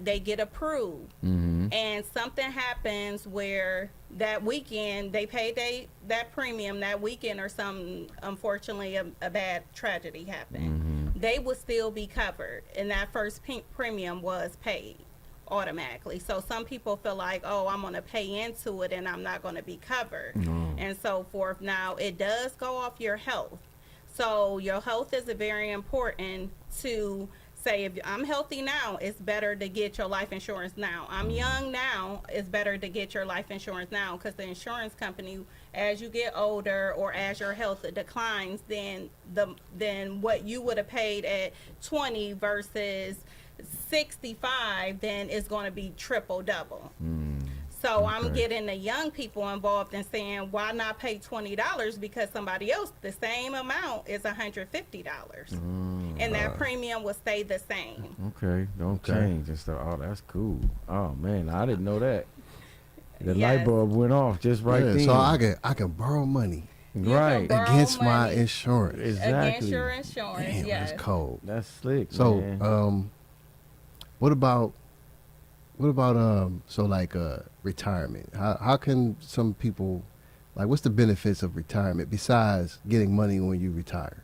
they get approved, and something happens where that weekend they pay that premium that weekend, or some, unfortunately, a bad tragedy happened, they would still be covered, and that first premium was paid automatically. So some people feel like, oh, I'm going to pay into it and I'm not going to be covered, and so forth. Now, it does go off your health. So your health is very important to say, if I'm healthy now, it's better to get your life insurance now. I'm young now, it's better to get your life insurance now, because the insurance company, as you get older or as your health declines, then what you would have paid at 20 versus 65, then it's going to be triple double. So I'm Okay. getting the young people involved and saying, why not pay $20 because somebody else, the same amount is $150. And that premium will stay the same. Okay, don't Okay. change and stuff. Oh, that's cool. Oh man, I didn't know that. The light Yes. bulb went off just right Yeah, then. so I can borrow money You can right. borrow against my money insurance. Exactly. against your insurance. Damn, Yes. that's cold. That's slick. So, man. what about so like retirement? How can some people, like, what's the benefits of retirement besides getting money when you retire?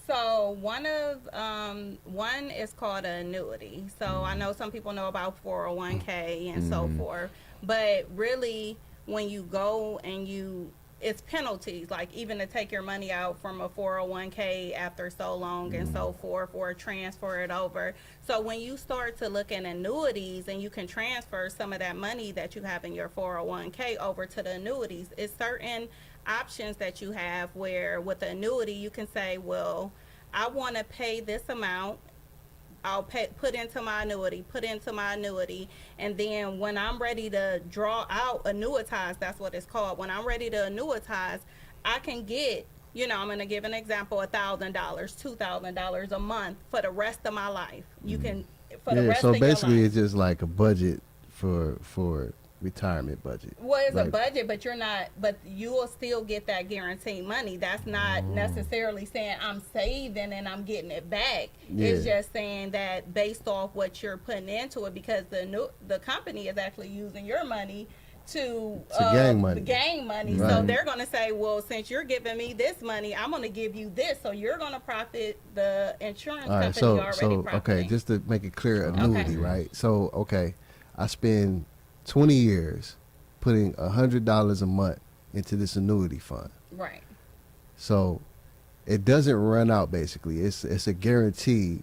So one is called an annuity. So I know some people know about 401k and so forth, but really when you go and it's penalties, like even to take your money out from a 401k after so long and so forth, or transfer it over. So when you start to look at annuities and you can transfer some of that money that you have in your 401k over to the annuities, it's certain options that you have where with the annuity you can say, well, I want to pay this amount. I'll put into my annuity, and then when I'm ready to draw out, annuitize, that's what it's called. When I'm ready to annuitize, I can get, I'm going to give an example, $1,000, $2,000 a month for the rest of my life. You can, for the rest so of your basically life. it's just like a budget for retirement budget. Well, it's a Like- budget, but you will still get that guaranteed money. That's not necessarily saying I'm saving and I'm getting it back. It's Yeah. just saying that based off what you're putting into it, because the company is actually using your money to gain money. gain money. So Right. they're going to say, well, since you're giving me this money, I'm going to give you this. So you're going to profit. The insurance All right, company already so profiting. okay, just to make it clear, annuity, Okay. right? So okay, I spend 20 years putting $100 a month into this annuity fund. Right. So it doesn't run out. Basically, it's a guarantee.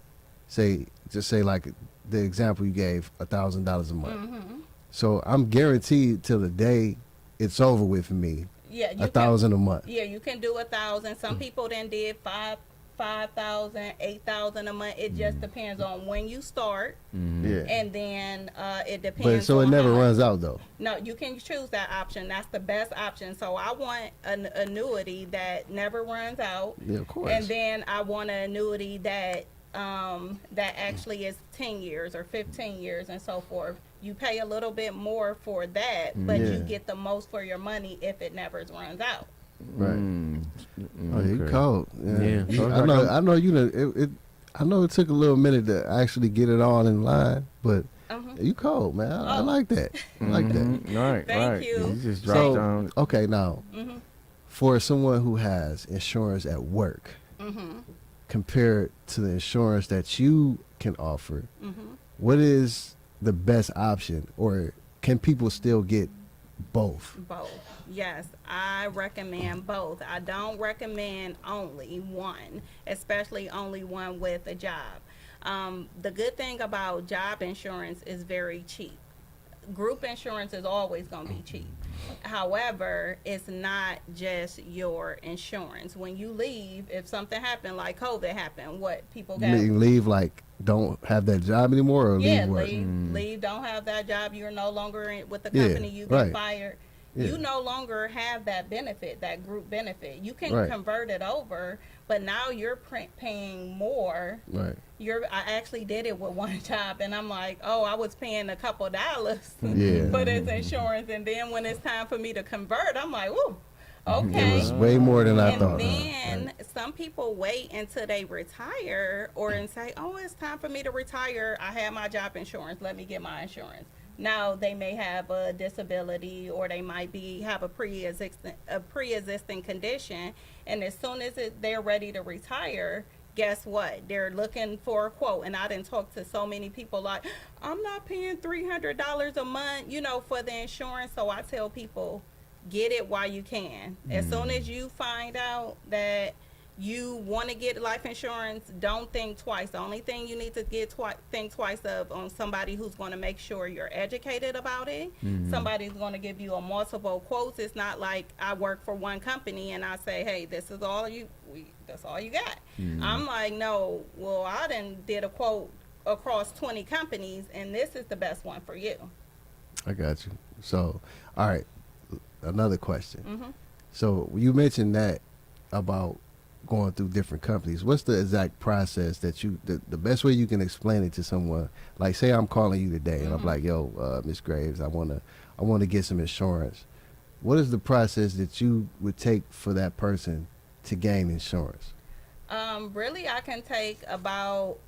Just say like the example you gave, $1,000 a month. Mm-hmm. So I'm guaranteed till the day it's over with for me, Yeah. You 1,000 a month. Yeah, you can do 1,000. Some people then did 5,000, 8,000 a month. It just depends on when you start, Yeah. and then it depends. But so it on never how- runs out though. No, you can choose that option. That's the best option. So I want an annuity that never runs out, Yeah, of course. and then I want an annuity that actually is 10 years or 15 years and so forth. You pay a little bit more for that, but Yeah. you get the most for your money if it never runs out. Right. Oh, you okay. cold. Yeah. So it's I like know. I'm- I know. You know. I know it took a little minute to actually get it all in line, but you cold, man. I Oh. like that. I like that. Mhm. Right, Thank right. you. You just dropped So down. okay, now Mm-hmm. for someone who has insurance at work, Mm-hmm. compared to the insurance that you can offer, Mm-hmm. what is the best option, or can people still get both? Both. Yes, I recommend both. I don't recommend only one, especially only one with a job. The good thing about job insurance is very cheap. Group insurance is always going to be cheap. However, it's not just your insurance. When you leave, if something happened, like COVID happened, what people got? Leave like don't have that job anymore, or Yeah, leave work? leave, don't have that job. You're no longer with the Yeah, company. You get right. fired. Yeah. You no longer have that benefit, that group benefit. You can Right. convert it over, but now you're paying more. Right. I actually did it with one job, and I'm like, oh, I was paying a couple dollars Yeah. for this insurance, and then when it's time for me to convert, I'm like, whoa, It okay. was way more than I And thought. then some people wait until they retire and say, oh, it's time for me to retire. I have my job insurance. Let me get my insurance. Now they may have a disability, or they might have a pre-existing condition. And as soon as they're ready to retire, guess what? They're looking for a quote. And I didn't talk to so many people like, I'm not paying $300 a month, for the insurance. So I tell people, get it while you can. As soon as you find out that you want to get life insurance, don't think twice. The only thing you need to think twice of on somebody who's going to make sure you're educated about it. Somebody's going to give you a multiple quotes. It's not like I work for one company and I say, hey, that's all you got. I'm like, no, well, I did a quote across 20 companies, and this is the best one for you. I got you. So, all right, another question. Hmm. So you mentioned that about going through different companies. What's the exact process that the best way you can explain it to someone? Like, say I'm calling you today and I'm like, yo, Miss Graves, I want to get some insurance. What is the process that you would take for that person to gain insurance? Really, I can take about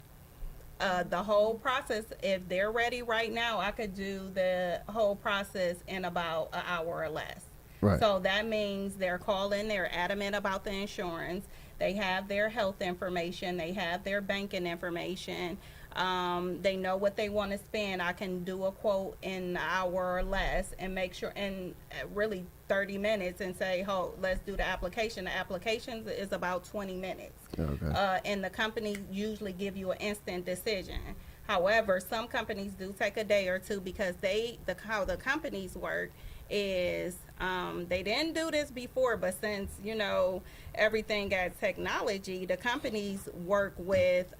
the whole process. If they're ready right now, I could do the whole process in about an hour or less. Right. So that means they're calling, they're adamant about the insurance, they have their health information, they have their banking information, they know what they want to spend. I can do a quote in an hour or less and make sure, in really 30 minutes, and say, oh, let's do the application. The application is about 20 minutes. Okay. And the company usually give you an instant decision. However, some companies do take a day or two because how the companies work is they didn't do this before, but since everything got technology, the companies work with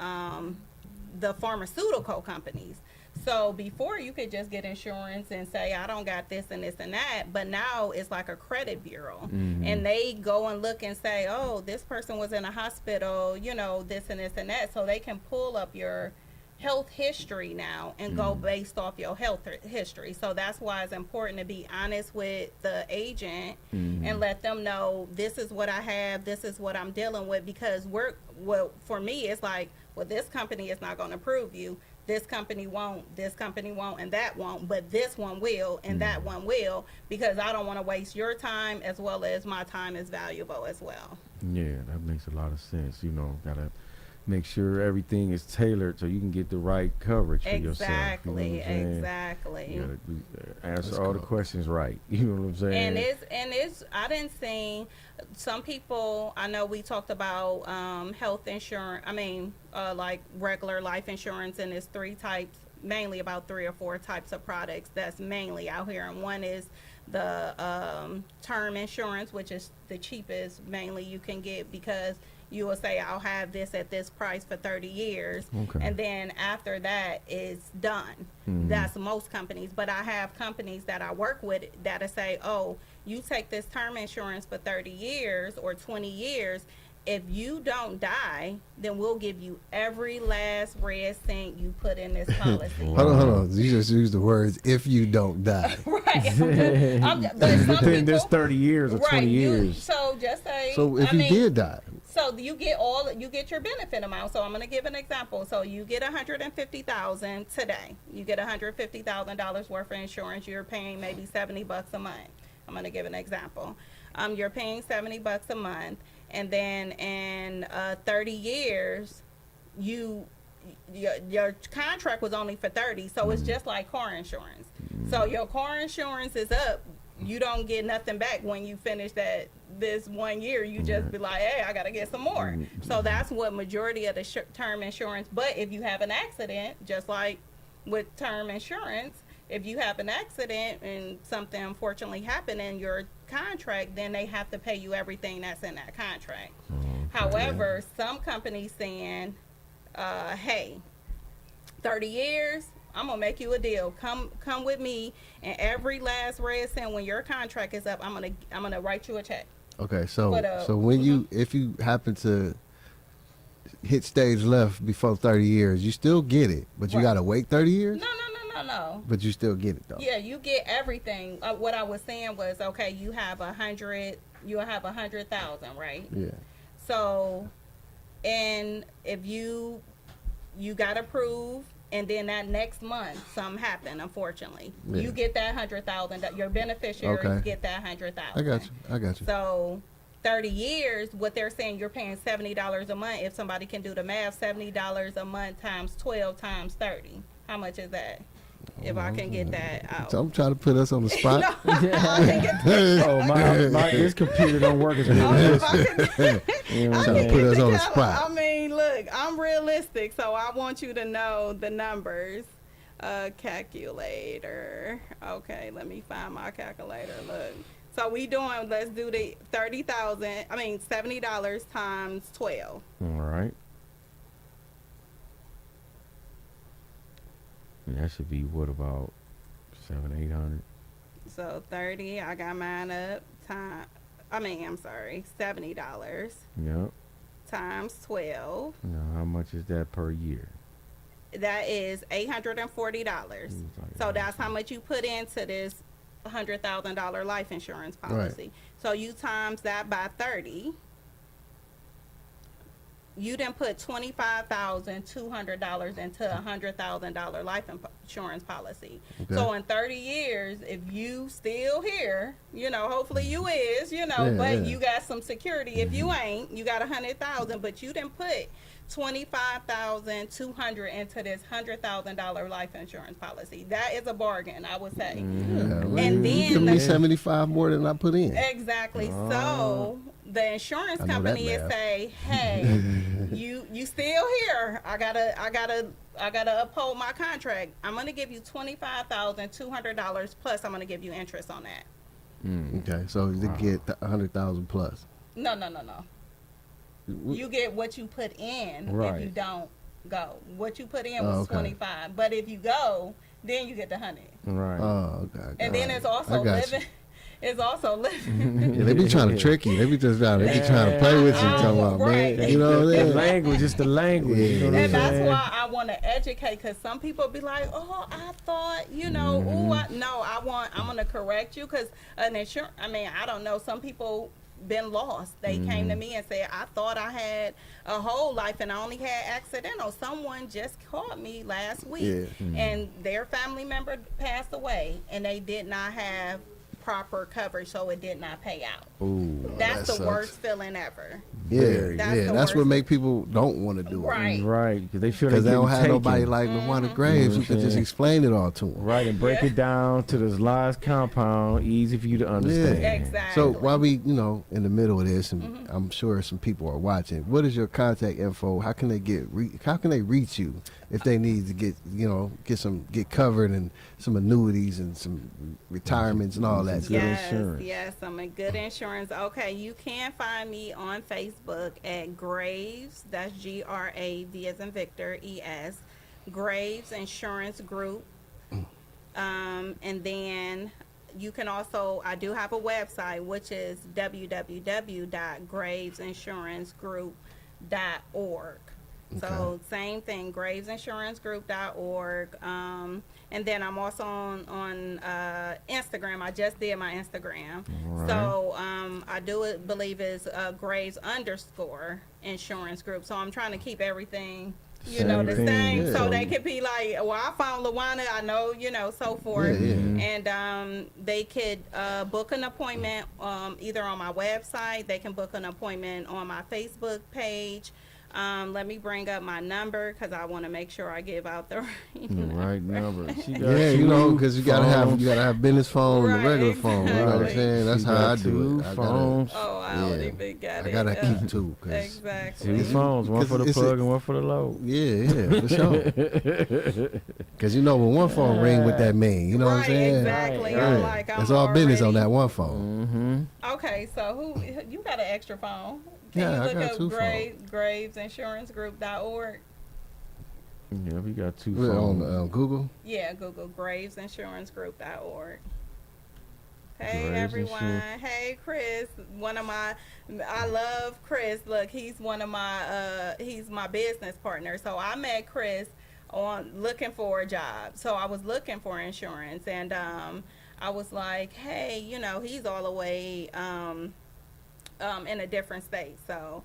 the pharmaceutical companies. So before, you could just get insurance and say, I don't got this and this and that, but now it's like a credit bureau, and they go and look and say, oh, this person was in a hospital, this and this and that, so they can pull up your health history now and go based off your health history. So that's why it's important to be honest with the agent and let them know, this is what I have, this is what I'm dealing with, because for me, it's like, well, this company is not going to approve you, this company won't, and that won't, but this one will and that one will, because I don't want to waste your time, as well as my time is valuable as well. Yeah, that makes a lot of sense. Gotta make sure everything is tailored so you can get the right coverage for yourself. Exactly. You gotta answer all the questions right. You know what I'm saying? And it's I didn't see some people. I know we talked about health insurance. Like regular life insurance, and it's three types, mainly about 3 or 4 types of products that's mainly out here. And one is the term insurance, which is the cheapest mainly you can get, because you will say, I'll have this at this price for 30 years. Okay. And then after that, it's done. That's most companies. But I have companies that I work with that'll say, oh, you take this term insurance for 30 years or 20 years. If you don't die, then we'll give you every last red cent you put in this policy. Hold on. You just used the words, if you don't die. Right. But within this 30 years or 20 years. So just say. So if you did die. So you get your benefit amount. So I'm going to give an example. So you get $150,000 today. You get $150,000 worth of insurance. You're paying maybe $70 a month. I'm going to give an example. You're paying $70 a month, and then in 30 years, your contract was only for 30. So it's just like car insurance. So your car insurance is up. You don't get nothing back when you finish this 1 year. You just be like, hey, I got to get some more. So that's what majority of the term insurance. But if you have an accident, just like with term insurance, if you have an accident and something unfortunately happened in your contract, then they have to pay you everything that's in that contract. However, some companies saying, hey, 30 years, I'm gonna make you a deal. Come with me, and every last red cent when your contract is up, I'm gonna write you a check. Okay, so when if you happen to hit stage left before 30 years, you still get it, but you gotta wait 30 years? No. But you still get it though. Yeah, you get everything. What I was saying was, okay, you have 100,000, right? Yeah. So, and if you got approved, and then that next month something happened, unfortunately, you get that 100,000. Your beneficiaries get that 100,000. I got you. So 30 years, what they're saying, you're paying $70 a month. If somebody can do the math, $70 a month times 12 times 30. How much is that? If I can get that out. So I'm trying to put us on the spot. This computer don't work as good as this. Trying to put us on the spot. I mean, look, I'm realistic, so I want you to know the numbers. Calculator. Okay, let me find my calculator. Look. So let's do the $70 times 12. All right. And that should be what, about 700-800? So 30, I got mine up. $70 Yep. times 12. Now, how much is that per year? That is $840. So that's how much you put into this $100,000 life insurance policy. Right. So you times that by 30. You didn't put $25,200 into a $100,000 life insurance policy. Okay. So in 30 years, if you still here, hopefully you is, Yeah, but yeah. you got some security. If you ain't, you got 100,000, but you didn't put 25,200 into this $100,000 life insurance policy. That is a bargain, I would say. Yeah, well, And you then give me the- 75 more than I put in. Exactly. So the insurance I know company that is math. say, "Hey, you still here? I gotta uphold my contract. I'm gonna give you $25,200 plus. I'm gonna give you interest on that." Okay, so you get the 100,000 plus. No. You get what you put in if you Right. don't go. What you put in Oh, was okay. 25, but if you go, then you get the 100. Right. Oh, okay. And then it's also I got living. It's also living. Yeah, they be trying to trick you. They be just trying to play with you. Talking about, Right. man, you know what The I'm saying? language is the language. You know what I'm And that's saying? why I want to educate, because some people be like, "Oh, I thought, ooh, I'm gonna correct you, because an insurance. I mean, I don't know. Some people been lost. They came to me and said, "I thought I had a whole life and I only had accidental." Someone just called me last week, Yeah. and their family member passed away, and they did not have proper coverage, so it did not pay out. Ooh. That's that the sucks. worst feeling ever. Yeah, That's yeah. the That's what worst. make people don't want to do it. Right. Right. Because they feel Because they they don't getting have nobody taken. like LaWanda Graves who could just explain it all to them. Right, and break it down to this last compound, easy for you to understand. Exactly. So while we, in the middle of this, and I'm sure some people are watching, what is your contact info? How can they how can they reach you if they need to get covered and some annuities and some retirements and all that? Good Yes, insurance. yes, I'm a good insurance. Okay, you can find me on Facebook at Graves, that's GRAV as in Victor, ES, Graves Insurance Group. And then you can also, I do have a website, which is www.gravesinsurancegroup.org. So same thing, gravesinsurancegroup.org. And then I'm also on Instagram. I just did my Instagram. Right. So I believe it's Graves _ insurance group. So I'm trying to keep everything, Same the thing, same. yeah. So they could be like, well, I found LaWanda, I know, so forth. Yeah, And they could book an appointment either on my website. They can book an appointment on my Facebook page. Let me bring up my number because I want to make sure I give out the Right number. She got Yeah, two because you gotta have phones. business phone and Right, the regular phone. You know what I'm exactly. saying? That's She how got I do two it. phones. Oh, I don't Yeah. even got I it. gotta keep two. Exactly. Two phones, one for the 'cause it's plug and one for the load. Yeah, for sure. Because when one phone ring with that man, you know what I'm Right, saying? exactly. Right, I'm right. like, That's I'm all business on already- that one phone. Mm-hmm. Okay, so who you got an extra phone? Can Yeah, you I look got up two gravesinsurancegroup.org? Yeah, we got two We're on phones. Google. Yeah, Google gravesinsurancegroup.org. Hey Graves everyone. Insurance. Hey Chris. I love Chris. Look, he's one of my he's my business partner. So I met Chris on looking for a job. So I was looking for insurance, and I was like, hey, he's all the way in a different state. So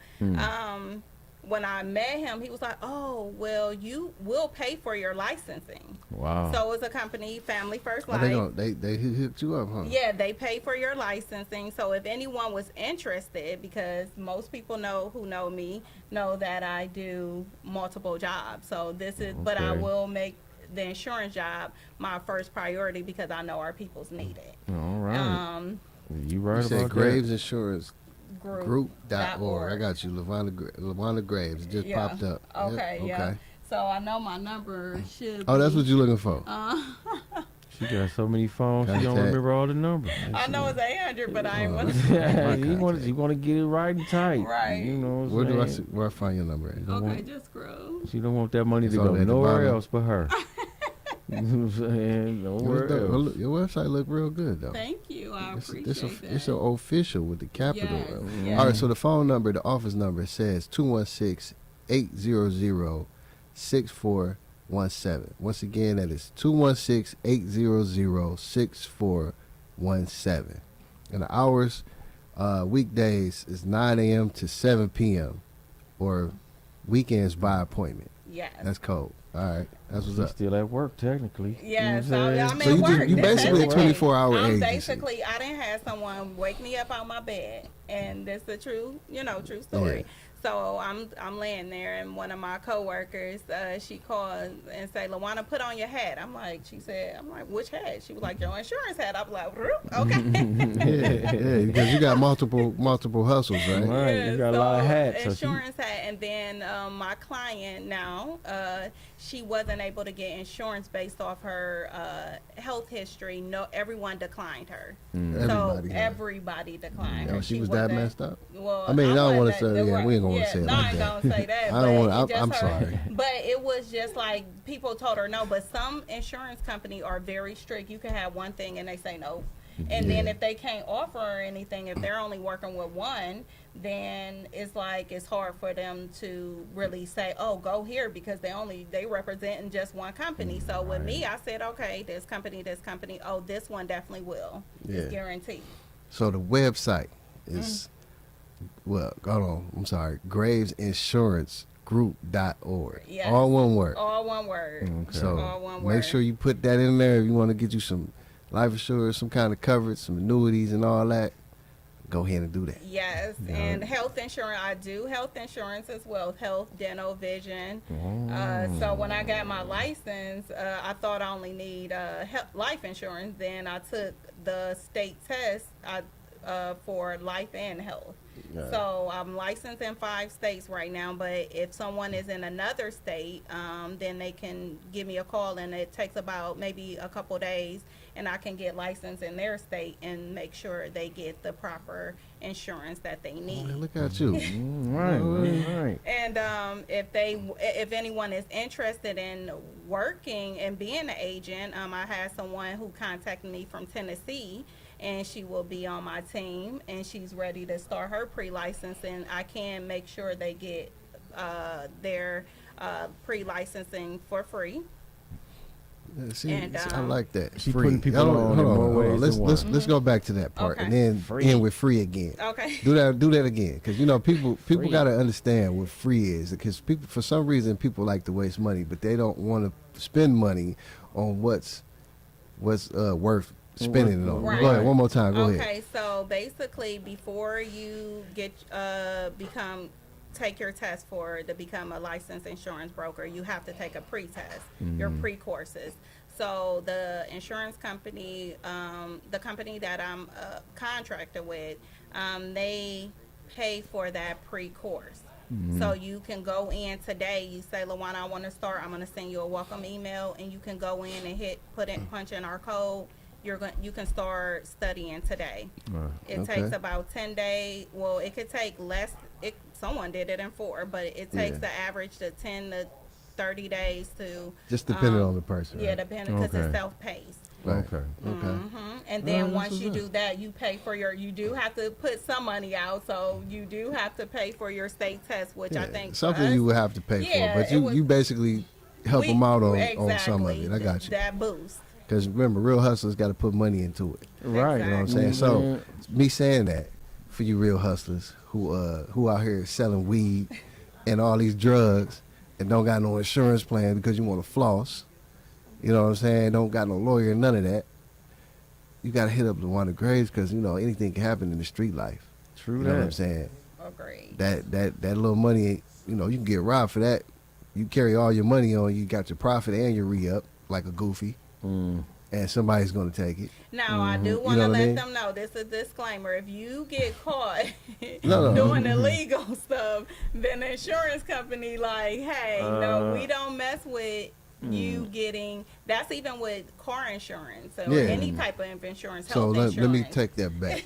when I met him, he was like, oh, well, you will pay for your licensing. Wow. So it's a company, Family First Oh, Life. they hooked you up, huh? Yeah, they pay for your licensing. So if anyone was interested, because most people who know me know that I do multiple jobs. So this is, but I Okay. will make the insurance job my first priority because I know our people's need it. All right. You right You about said that. Graves Insurance Group.org. Group.org. I got you, LaWanda Graves. It just Yeah. popped up. Okay, Yep, yeah. okay. So I know my number should Oh, that's be, what you're looking for. She got so many phones, she don't Contact. remember all the numbers. I know it's 800, but I ain't want Yeah, My you want contact. to get it right and tight. Right. You know what Where do I I'm saying? where I find your number at? Okay, just scroll. She don't want that money to It's go on at the nowhere bottom. else but her. You know what I'm saying? Nowhere else. Your website look real good though. Thank you. I appreciate that. It's an official with the capital. Yes, L. yes. All right, so the phone number, the office number says 216-800-6417. Once again, that is 216-800-6417. And the hours, weekdays is 9 a.m. to 7 p.m. or weekends by appointment. Yes. That's cold. All right, that's what's He's up. still at work technically. Yes, You know what I'm I'm saying? So at you work. just- you That's basically a everything. 24-hour I'm agency. basically, I didn't have someone wake me up out my bed, and that's the true story. Yeah. So I'm laying there, and one of my coworkers, she called and said, "LaWanna, put on your hat." I'm like, "Which hat?" She was like, "Your insurance hat." I'm like, "Okay." Yeah, because you got multiple hustles, right? Right, you got a lot of hats. So she- Insurance hat, and then my client now, she wasn't able to get insurance based off her health history. No, everyone declined her. Everybody. Everybody declined her. She was that wasn't- messed up. Well, I mean, I don't want to wasn't say. that- Yeah, we ain't gonna say it no, like I ain't that. gonna say that. I don't but want. it I'm just sorry. But it was just like people told her no. But some insurance company are very strict. You can have one thing and they say no. And then Yeah. if they can't offer anything, if they're only working with one, then it's like it's hard for them to really say, "Oh, go here," because they representing just one company. So with me, I said, "Okay, this company. Oh, this one definitely will. Yeah. It's guaranteed." So the website is well. Hold on. I'm sorry. GravesInsuranceGroup.org. Yes. All one word. All one word. Okay. So All one word. make sure you put that in there if you want to get you some life insurance, some kind of coverage, some annuities, and all that. Go ahead and do that. Yes, and health insurance. I do health insurance as well, health, dental, vision. So when I got my license, I thought I only need life insurance. Then I took the state test for life and health. Yeah. So I'm licensed in 5 states right now, but if someone is in another state, then they can give me a call, and it takes about maybe a couple days, and I can get licensed in their state and make sure they get the proper insurance that they need. Man, look at you. Right. And if anyone is interested in working and being an agent, I had someone who contacted me from Tennessee, and she will be on my team, and she's ready to start her pre-license, and I can make sure they get their pre-licensing for free. See, And, I like that. She Free. putting people Hold on in more ways Let's than let's one. let's go back to that part Okay. and then Free. end with free again. Okay. Do that again, because people Free. got to understand what free is. Because people, for some reason, people like to waste money, but they don't want to spend money on what's worth spending it on. Right. Go ahead, one more time. Go ahead. Okay, so basically, before you get take your test to become a licensed insurance broker, you have to take a pre-test, your pre-courses. So the insurance company, the company that I'm contracted with, they pay for that pre-course. So you can go in today. You say, "LaWanna, I want to start. I'm going to send you a welcome email," and you can go in and punch in our code. You can start studying today. It Okay. takes about 10 days. Well, it could take less. Someone did it in 4, but it takes the average to 10 to 30 days to. Just depending on the person. Yeah, right? depending, because Okay. it's self-paced. Right. Okay. Okay. And then that's once what's you up. do that, you pay for you do have to put some money out, so you do have to pay for your state test, which I Yeah, think something for us, you would have to pay Yeah, for, but it was- you basically help them out on some of exactly, it. I got you. that boost. Because remember, real hustlers got to put money into it. Right. You know what I'm Exactly. saying? So me saying that for you real hustlers who out here selling weed and all these drugs and don't got no insurance plan because you want to floss. You know what I'm saying? Don't got no lawyer, none of that. You got to hit up LaWanna Graves because anything can happen in the street life. True You know what I'm that. saying? Agreed. That little money, you can get robbed for that. You carry all your money on, you got your profit and your re-up like a goofy, and somebody's going to take it. Now, I do want know to what I let mean? them know, this is a disclaimer. If you get caught No. doing illegal stuff, then the insurance company like, hey, no, we don't mess with you getting, that's even with car insurance or Yeah. any type of insurance, So health let insurance. me take that back.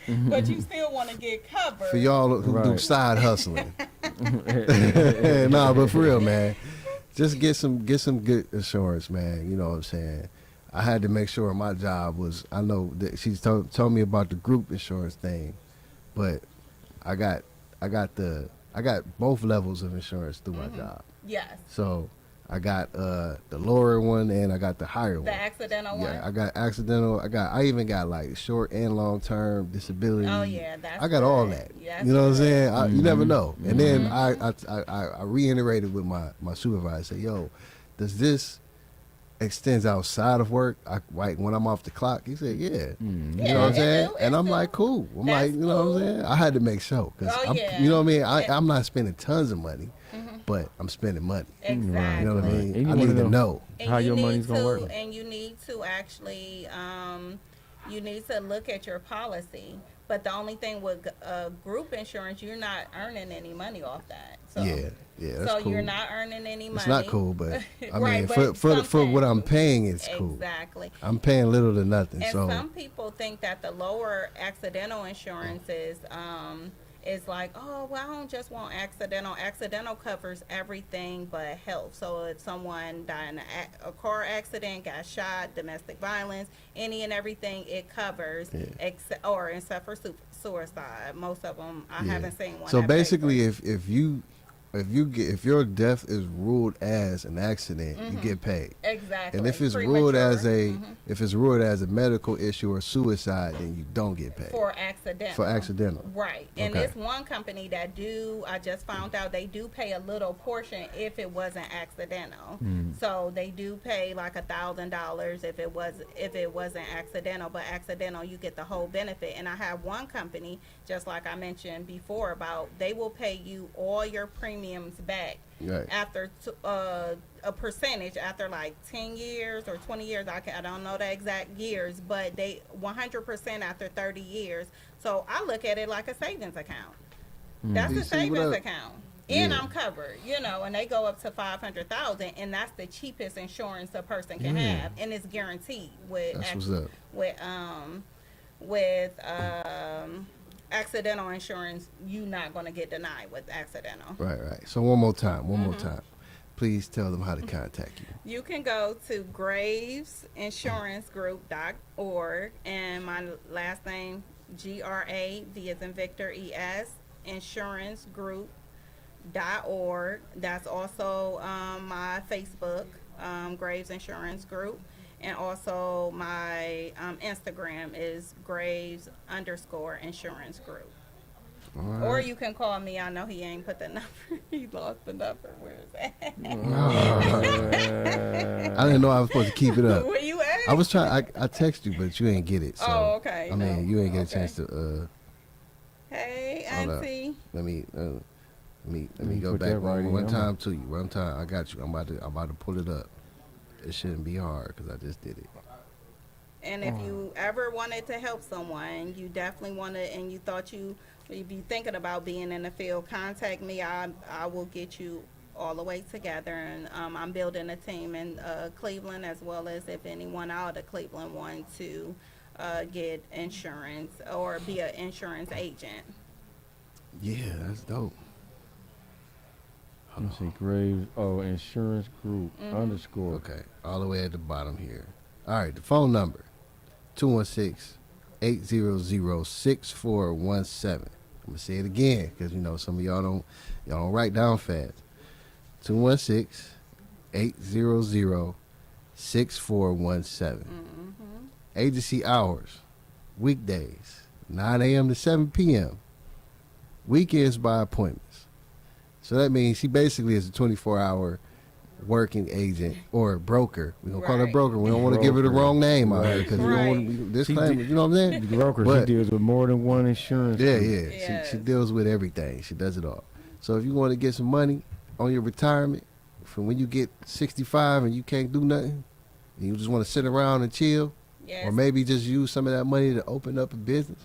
But you still want to get covered. For y'all who do Right. side hustling. Nah, but for real, man. just get some good insurance, man. You know what I'm saying? I had to make sure my job was. I know that she told me about the group insurance thing, but I got both levels of insurance through my job. Yes. So I got the lower one and I got the higher one. The accidental one. Yeah, I got accidental. I even got like short and long term disability. Oh yeah, that's I got all that. Yes, You know what I'm saying? You never Mm-hmm. know. And then I reiterated with my supervisor. Say, yo, does this extends outside of work? Like when I'm off the clock? He said, yeah. Mm-hmm. You know what I'm it saying? do, And it I'm do. like, cool. I'm That's like, you know what I'm cool. saying? I had to make sure because Oh, yeah. you know what I mean. I'm not spending tons of money, but I'm spending money. Exactly. You know what I mean? And you I wanna need to know- know. And How you your need money's gonna to- work. And you need to actually, you need to look at your policy. But the only thing with group insurance, you're not earning any money off that. So, Yeah, that's so cool. you're not earning any money. It's not cool, but I Right, mean, but for what I'm something- paying, it's cool. Exactly. I'm paying little to nothing. And So some people think that the lower accidental insurance is like, oh, well, I don't just want accidental. Accidental covers everything but health. So if someone died in a car accident, got shot, domestic violence, any and everything, it covers, except for suicide. Most of them, I yeah. haven't seen one. So that pays basically, for it. if your death is ruled as an accident, you get paid. Exactly. And if it's ruled as Premature. if it's ruled as a medical issue or suicide, then you don't get paid For accidental. for accidental. Right. And Okay. there's one company that I just found out they do pay a little portion if it wasn't accidental. So they do pay like $1,000 if it wasn't accidental, but accidental you get the whole benefit. And I have one company, just like I mentioned before, about they will pay you all your premiums back Right. after a percentage after like 10 years or 20 years. I don't know the exact years, but they 100% after 30 years. So I look at it like a savings account. That's You a see what savings I- account. And Yeah. I'm covered, and they go up to 500,000, and that's the cheapest insurance a person can have, and it's guaranteed with That's what's up. with accidental insurance. You're not going to get denied with accidental. Right. So one more time. Please tell them how to contact you. You can go to gravesinsurancegroup.org, and my last name, GRAV as in Victor, ES, insurancegroup.org. That's also my Facebook, Graves Insurance Group. And also my Instagram is Graves_insurance group. All right. Or you can call me. I know he ain't put the number. He lost the number. Where is that? I didn't know I was supposed to keep it up. Where you at? I was trying. I text you, but you ain't get it. So, Oh, okay. I mean, you ain't get a Okay. chance to. Hey, Hold up. Auntie. Let me go put back that right in. one time to you. One time, I got you. I'm about to pull it up. It shouldn't be hard because I just did it. And if you ever wanted to help someone, you definitely wanted, and you thought you'd be thinking about being in the field, contact me. I will get you all the way together. And I'm building a team in Cleveland, as well as if anyone out of Cleveland wants to get insurance or be an insurance agent. Yeah, that's dope. Let me see, Graves. Oh, insurance group _ Okay, all the way at the bottom here. All right, the phone number 216-800-6417. I'm gonna say it again because some of y'all don't write down fast. 216-800-6417. Agency hours, weekdays 9 a.m. to 7 p.m. Weekends by appointments. So that means she basically is a 24-hour working agent or broker. We're going to call her Right. broker. We don't want to give her the Broker. wrong name out here Right. because we don't want to be disclaimer. You know what I'm saying? Broker, But- she deals with more than one insurance. Yeah, group. yeah. Yes. She deals with everything. She does it all. So if you want to get some money on your retirement from when you get 65 and you can't do nothing, and you just want to sit around and chill, Yes. or maybe just use some of that money to open up a business,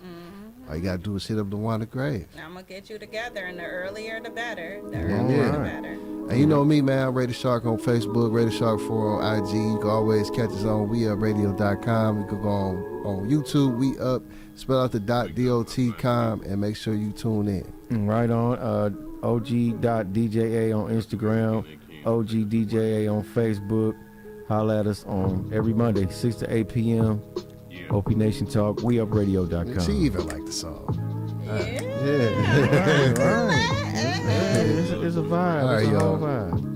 all you got to do is hit up the Wanda Graves. I'm going to get you together, and the earlier the better. The Yeah. earlier the Alright. better. And you know me, man. I'm Radio Shark on Facebook, Radio Shark 4 on IG. You can always catch us on WeUpRadio.com. You can go on YouTube, We Up, spell out the .dot.com, and make sure you tune in. Right on. OG.dja on Instagram. OGDJA on Facebook. Holla at us on every Monday, 6 to 8 p.m. Yeah. OPNation Talk, WeUpRadio.com. She even liked the song. Yeah. Yeah. Right. It's a vibe. All right, It's a whole y'all. vibe.